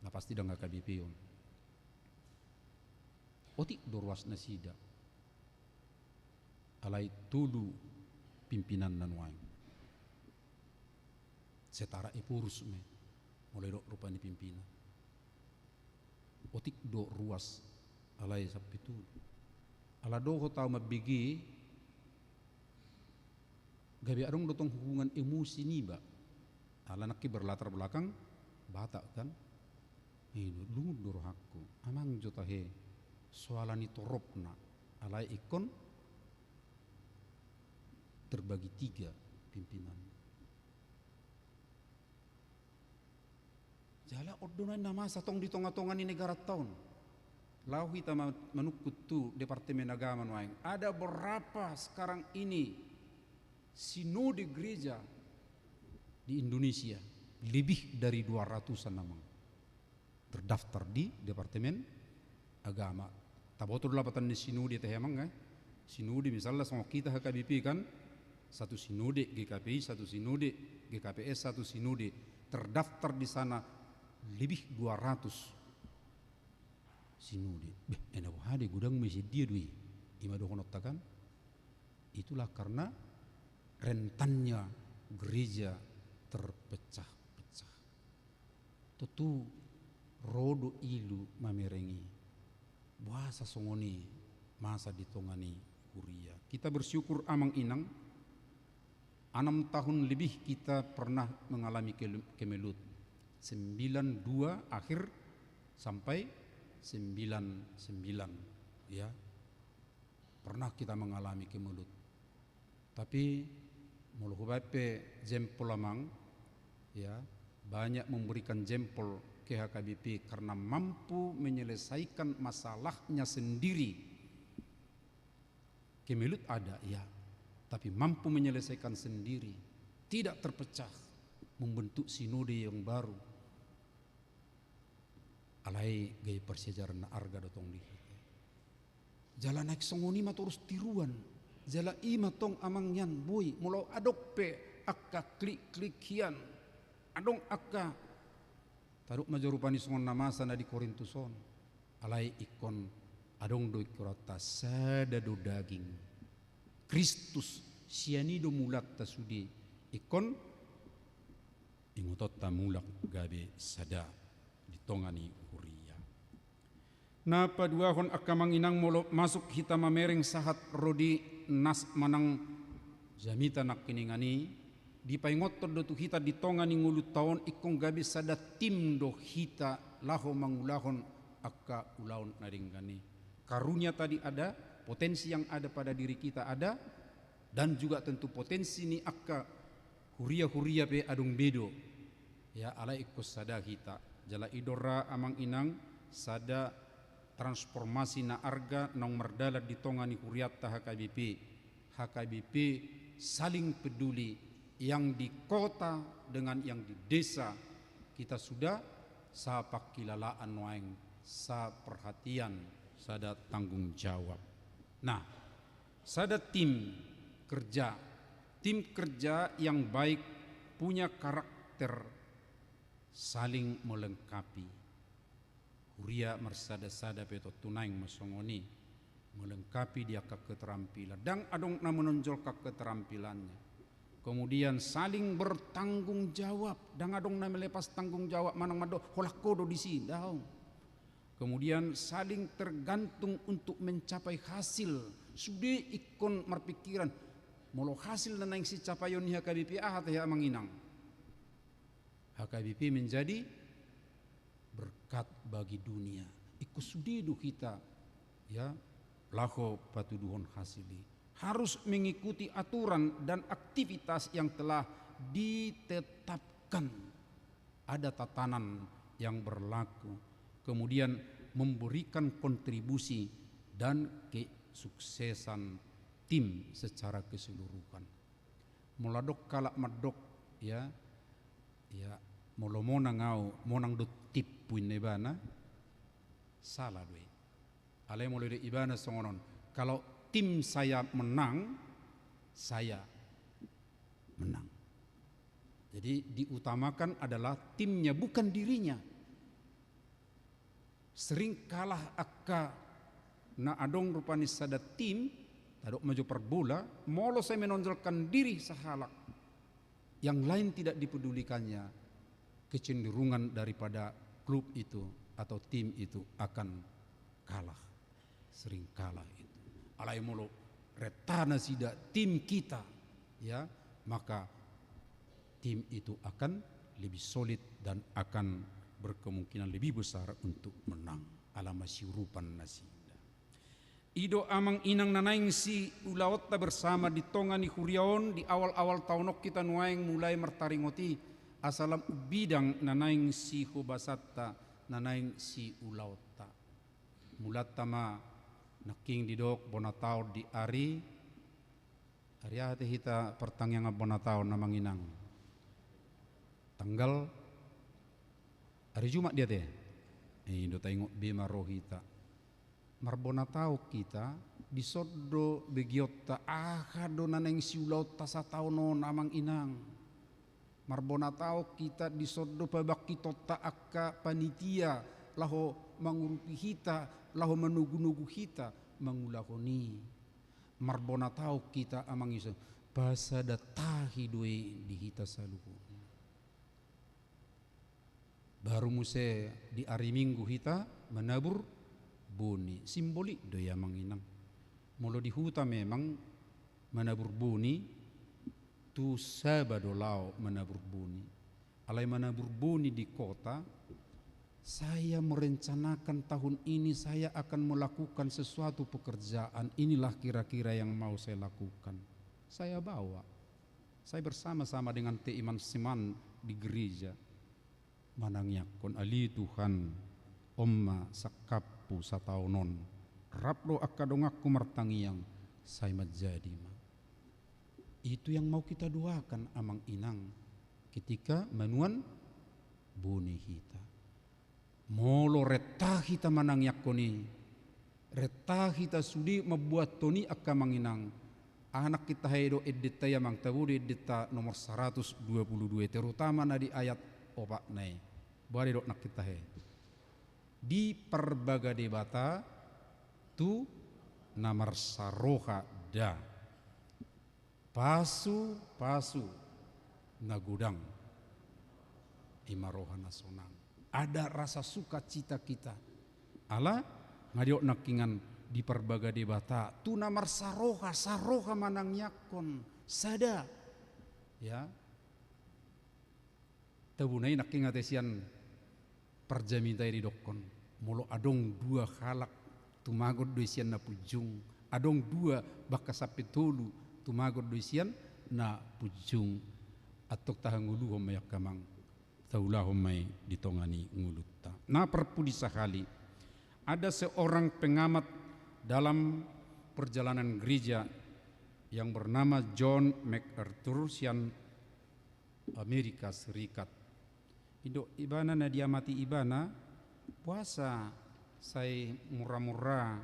Nah pasti dah nggak KBP-on. Otik dorwas nasida. Alai tulu pimpinan nanuang. Setara ipurus me. Mulai dok rupani pimpinan. Otik do ruas alai sapitu. Ala doho tau mabigi gabi arong dotong hubungan emosi ni ba ala nakki berlatar belakang Batak kan ini lungud doro hakku amang jota he soalani toropna alai ikon terbagi 3 pimpinan jala ordonan nama satong di tonga-tonga ni negara tahun lau kita menukut tu Departemen Agama nuaing. Ada berapa sekarang ini sinode gereja di Indonesia lebih dari 200-an namang terdaftar di Departemen Agama. Tabotul lapatan di sinode teh emang sinode misalnya sama kita HKBP kan satu sinode GKPI, satu sinode GKPS, satu sinode terdaftar di sana lebih 200 sinode. Enak hade gudang mesi dia dui. Ima dohonot takan. Itulah karena rentannya gereja terpecah-pecah. Tutu rodo ilu mamerengi. Bahasa songoni masa ditongani huria. Kita bersyukur amang inang 6 tahun lebih kita pernah mengalami kemelut. 92 akhir sampai 99 ya pernah kita mengalami kemelut. Tapi mulu bape jempol amang, ya banyak memberikan jempol ke HKBP karena mampu menyelesaikan masalahnya sendiri. Kemelut ada, ya, tapi mampu menyelesaikan sendiri, tidak terpecah, membentuk sinode yang baru. Alai gaya persejarah na arga dotong di. Jalan naik songoni ma terus tiruan. Jala ima tong amang yan boy mulau adok pe akka klik hian. Adong akka taruk majorupani songon namasa na di Korintuson. Alai ikon adong do ikurata sada do daging. Kristus sianido mulat tasudi ikon ingutot tamulak gabe sada ditongani huria. Na paduahon akka manginang molo masuk hita mamereng sahat rodi nas manang jamita nak kiningani di paingotot do tu hita ditongani ngulu taon ikong gabe sada tim do hita laho mangulahon akka ulaon naringgani. Karunia tadi ada, potensi yang ada pada diri kita ada, dan juga tentu potensi ni akka huria pe adung bedo. Ya ala ikut sada kita jala idora amang inang sada transformasi na arga nong merdala di tongani huriatta HKBP saling peduli, yang di kota dengan yang di desa kita sudah sa pakilalaan waeng, sa perhatian, sada tanggung jawab. Nah, sada tim kerja yang baik punya karakter saling melengkapi. Huria mersada-sada peto tunaing masongoni melengkapi dia ke keterampilan dan adong na menonjol ke keterampilannya. Kemudian saling bertanggung jawab dan adong na melepas tanggung jawab manang mado holakodo di sidau. Kemudian saling tergantung untuk mencapai hasil. Sudah ikon merpikiran molo hasil na naing si capayon ni HKBP ahat ya manginang. HKBP menjadi berkat bagi dunia. Ikut sudidu kita, ya, laho patuduhon hasili. Harus mengikuti aturan dan aktivitas yang telah ditetapkan. Ada tatanan yang berlaku. Kemudian memberikan kontribusi dan kesuksesan tim secara keseluruhan. Muladok kalak madok, ya molo monang ngau monang do tipuin ibana salah doi. Ale molo de ibana songonon. Kalau tim saya menang, saya menang. Jadi diutamakan adalah timnya bukan dirinya. Sering kalah akka na adong rupani sada tim tadok maju perbola molo saya menonjolkan diri sahalak. Yang lain tidak dipedulikannya. Kecenderungan daripada klub itu atau tim itu akan kalah, sering kalah itu. Alai molo retana sida tim kita, ya, maka tim itu akan lebih solid dan akan berkemungkinan lebih besar untuk menang. Alama siurupan nasida. Ido amang inang nanaing si ulaotta bersama di tongani huriaon di awal-awal taunok kita nuaing mulai mertaringoti. Asalam bidang nanaing si hubasatta nanaing si ulautta mulatta ma naking didok bonatao di ari hati hita pertanggang bonatao na manginang tanggal hari Jumat dia teh do tengok bima rohita marbonatao kita disodo begiotta do nanaing si ulautta satao no namang inang marbonatao kita disodo pabaki tota akka panitia laho mangurupi hita laho menugu-nugu hita mangulahoni marbonatao kita amang iso basa datahi doi di hita saluhu baru muse di hari Minggu hita menabur boni simbolik doi amang inang molo di huta memang menabur boni tu sabado lao menabur buni. Alai menabur buni di kota Saya merencanakan tahun ini saya akan melakukan sesuatu pekerjaan. Inilah kira-kira yang mau saya lakukan. Saya bawa. Saya bersama-sama dengan Iman Siman di gereja. Manangyakon ali Tuhan omma sakapu sataunon. Raplo akadongakku martangiyang saya menjadi ma. Itu yang mau kita doakan amang inang ketika menuan buni kita. Molo retah kita manangyakoni, retah kita sudi membuat toni akka manginang. Anak kita hedo edita yang mangtabudi edita nomor 122 terutama na di ayat opak nai. Bari dok nak kita he. Di perbaga debata tu namar saroha da. Pasu na gudang imaroha na sonang. Ada rasa sukacita kita. Allah ngadiok nakingan di perbaga debata tu namar saroha manangyakon sada ya tabunai nakinga tesian perjamintai di dokon molo adong dua halak tumagod doisian na pujung adong dua baka sapi tolu tumagod doisian na pujung atok tahangulu homayak kamang taulah homai ditongani ngulutta. Na perpudi sahali ada seorang pengamat dalam perjalanan gereja yang bernama John MacArthur sian Amerika Serikat. Indo ibana na dia mati ibana puasa saya murah-murah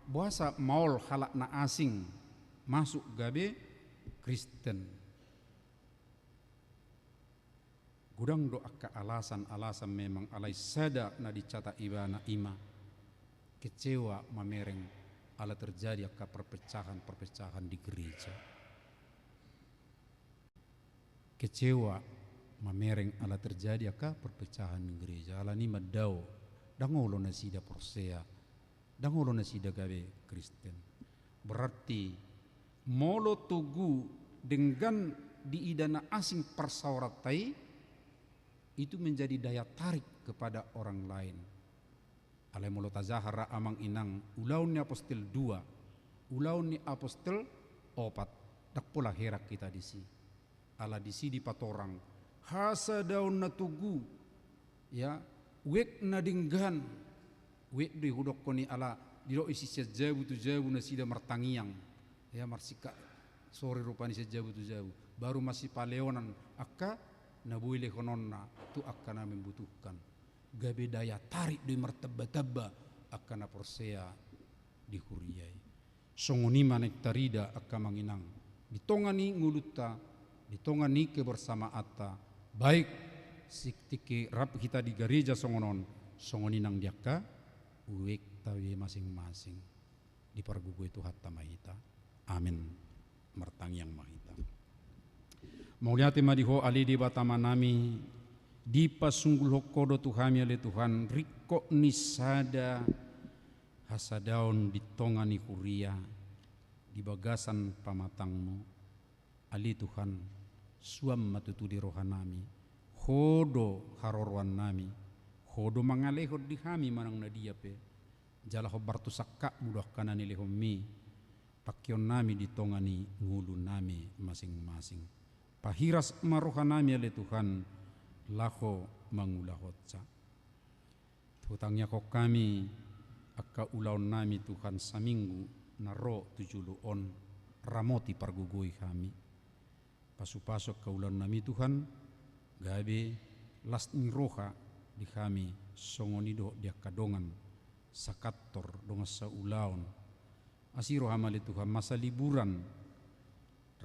puasa maul halak na asing masuk gabe Kristen. Gudang do akka alasan memang alai sada na dicata ibana ima kecewa mamereng ala terjadi akka perpecahan di gereja. Kecewa mamereng ala terjadi akka perpecahan di gereja. Ala ni madao dangolo na sida Persea dangolo na sida gawe Kristen. Berarti molo tugu dengan diidana asing persauratai itu menjadi daya tarik kepada orang lain. Alai molo tazahara amang inang ulaun ni apostel 2 ulaun ni apostel 4 dak pola herak kita disi ala disi di patorang hasa daun na tugu ya wek na dinggan wek di hudok koni ala diro isi sejabu tu jabu na sida martangiang ya marsika sore rupani sejabu tu jabu baru masih paleonan akka nabuile kononna tu akan membutuhkan gabe daya tarik di martaba-taba akan Persea di huriai songoni manek tarida akan manginang ditongani nguluta ditongani kebersama atta baik siktike rap kita di gereja songonon songoni nang diaka uwek tawi masing-masing di pargugu itu hatta mahita amin martangyang mahita. Mauliati madiho ali di batama nami di pasunggul hokodo Tuhami ale Tuhan riko nisada hasadaon di tongani kuria di bagasan pamatangmu ali Tuhan suam matutu di rohanami hodo harorwan nami hodo mangalehod di kami manang nadia pe jalaho bartu sakka mudah kanani lehomi pakion nami di tongani ngulu nami masing-masing. Pahiras marohanami ale Tuhan lako mangulahotsa. Tutangnya kok kami akka ulaon nami Tuhan saminggu naro 7 on ramoti pargugui kami. Pasupasok ke ulaon nami Tuhan gabe las roha di kami songonido dia kadongan sakator dongas sa ulaon. Asiro hamale Tuhan masa liburan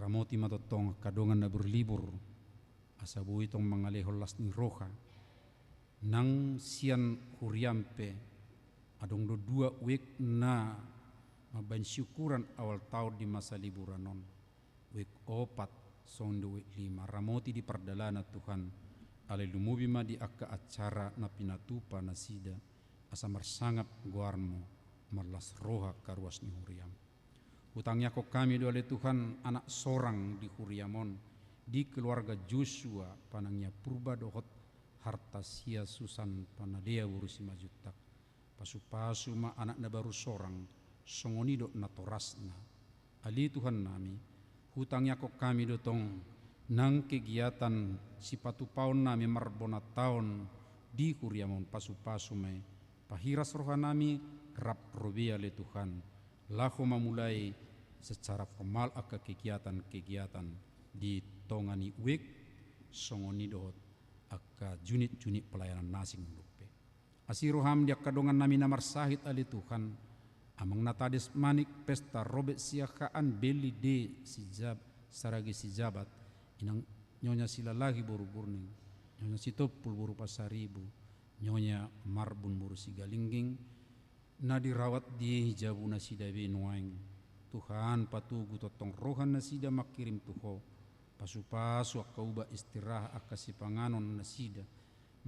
ramoti matotong kadongan na berlibur asabu itong mangalehol las ni roha nang sian huriampe adong do 2 week na mabansyukuran awal tahun di masa liburanon week 4 son do week 5 ramoti di pardalana Tuhan ale lumubi ma di akka acara na pinatupa na sida asa marsangap guarmo marlas roha karuas ni huriam. Utangnya kok kami oleh Tuhan anak sorang di Huriamon di keluarga Joshua panangnya purba dohot harta sia susan panadea urusi majutak pasu-pasu ma anak na baru sorang songonido na torasna ali Tuhan nami hutangnya kok kami dotong nang kegiatan si patupaon nami marbona tahun di kuriamon pasu-pasu me pahiras rohanami rap robia le Tuhan lahu memulai secara formal aka kegiatan-kegiatan di tongani uik songonidot aka junit-junit pelayanan nasing lupe asiroham dia kadongan nami namar sahid ali Tuhan amang natades manik pesta robet siakaan beli de sijab saragi sijabat inang nyonya sila lagi buru-burning nyonya sitopul buru pasaribu nyonya marbun buru sigalingging na dirawat di hijabu nasida benuaing Tuhan patugu totong rohan nasida makirim tuho pasu-pasu akauba istirah akasi panganon nasida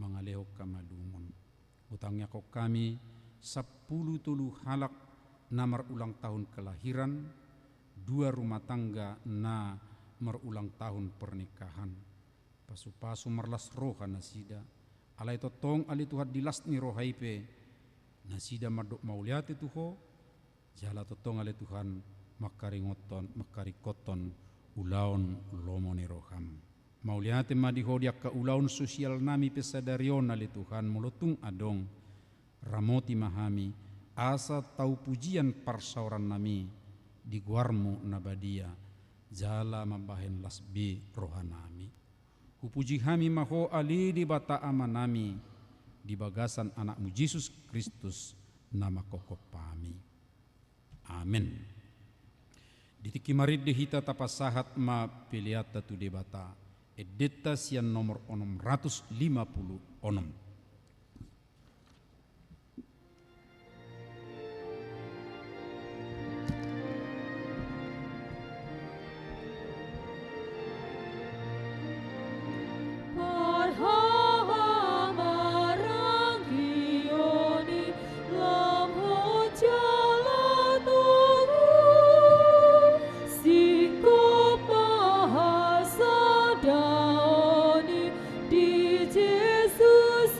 mangaleho kamadumon utangnya kau kami 10 halak namar ulang tahun kelahiran 2 rumah tangga na merulang tahun pernikahan pasu-pasu merlas rohan nasida alai totong ali Tuhan dilasni rohaipe nasida madok mauliate tuho jala totong ale Tuhan makari koton ulaon lomone roham mauliate madiho dia ka ulaon sosial nami pesadarion ale Tuhan molotung adong ramoti mahami asa tau pujian parsauran nami di guarmu nabadia jala mambahen lasbi rohanami hupuji hami maho ali di bata amanami di bagasan anakmu Yesus Kristus nama kokopami amin ditiki marid hita tapasahat ma piliata tu debata edeta sian nomor 650 onom. Jesus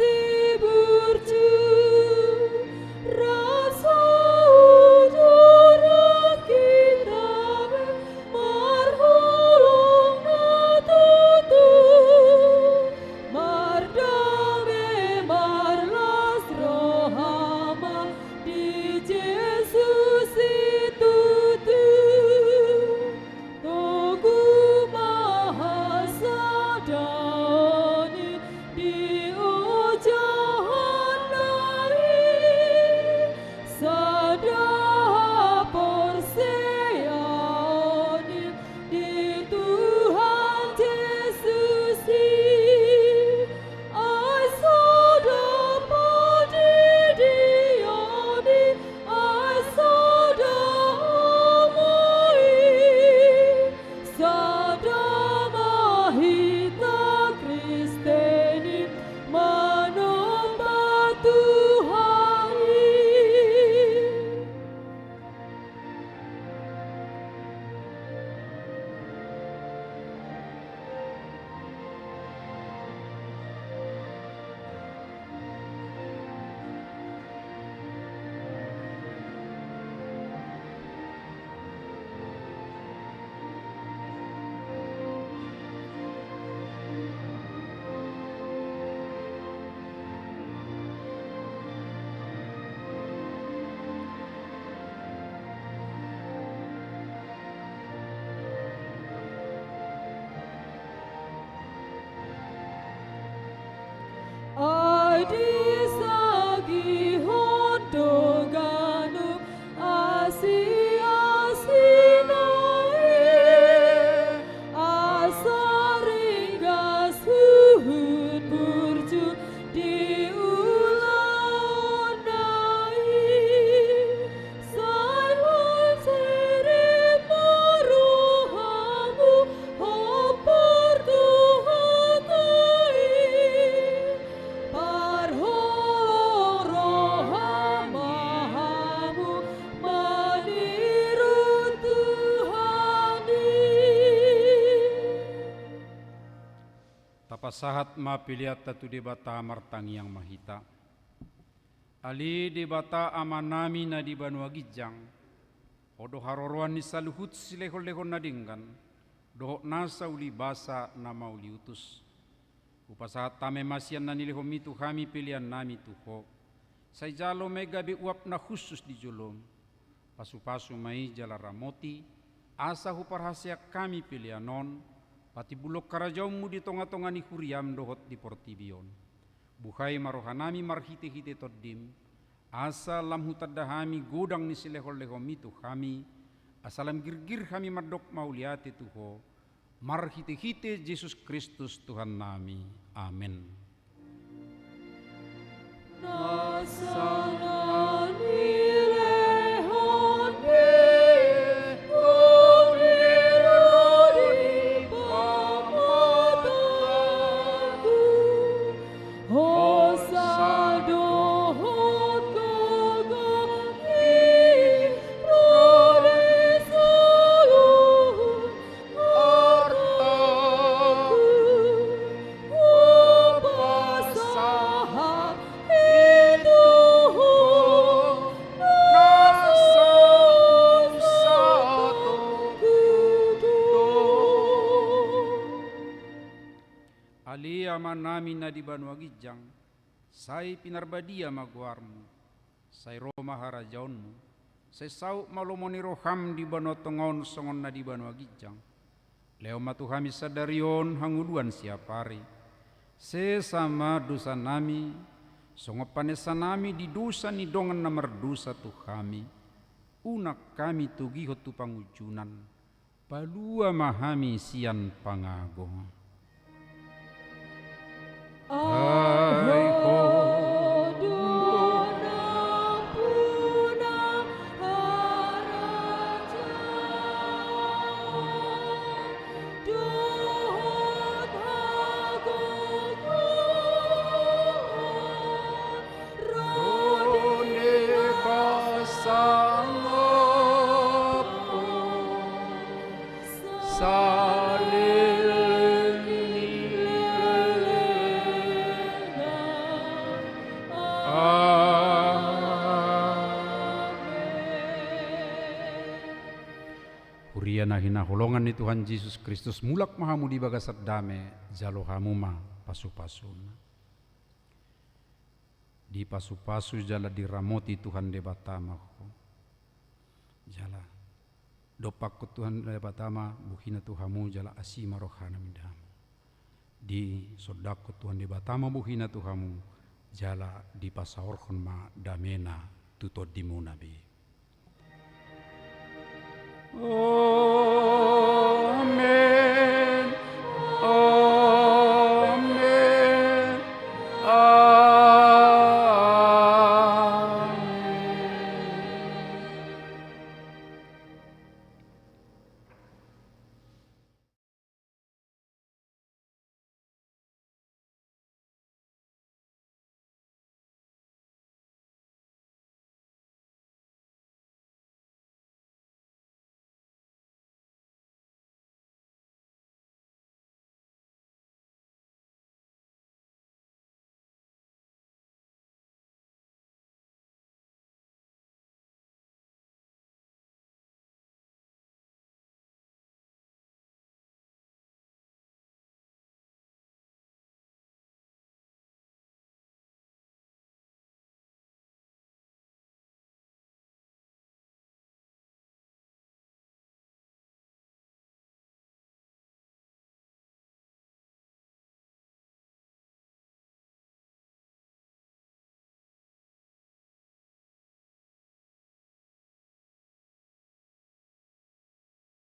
Upasahat mapiliata tu debata martangi yang mahita. Ali debata amanami na di Banua Gijang. Odo haroroan ni saluhut silehol-lehol nadinggan. Dohok nasa uli basa na mauli utus. Upasahat tame masian na nilehom itu kami pilihan nami tuho. Say jalo mega be uap na khusus di julum. Pasu-pasu mai jala ramoti. Asa huparhasiak kami pilihanon. Pati bulok karajaumu di tonga-tonga ni huriam dohot di portibion. Buhay marohanami marhite-hite toddim. Asa lam hutadahami godang ni silehol-lehom itu kami. Asalam girgir kami mardok mauliati tuho. Marhite-hite Yesus Kristus Tuhan nami. Amin. Ali aman nami na di Banua Gijang, say pinarbadia maguarmu, say Roma harajaunmu, say sau malomoni roham di Banua Tongon songon na di Banua Gijang, leo matuhami sadarion hanguluan siapari, sesama dosa nami, songopanesa nami di dosa ni dongan na merdosa tu kami, unak kami tugihot tu pangujunan, palua mahami sian pangago. Hai ho na hinaholongan ni Tuhan Yesus Kristus mulak mahamu di bagasat dame jalo hamuma pasu-pasun. Di pasu-pasu jala diramoti Tuhan debatama ko. Jala dopak ko Tuhan debatama buhina Tuhamu jala asima rohana midamu. Di sodak ko Tuhan debatama buhina Tuhamu jala di pasaorkon ma damena tutod dimu nabi. Oh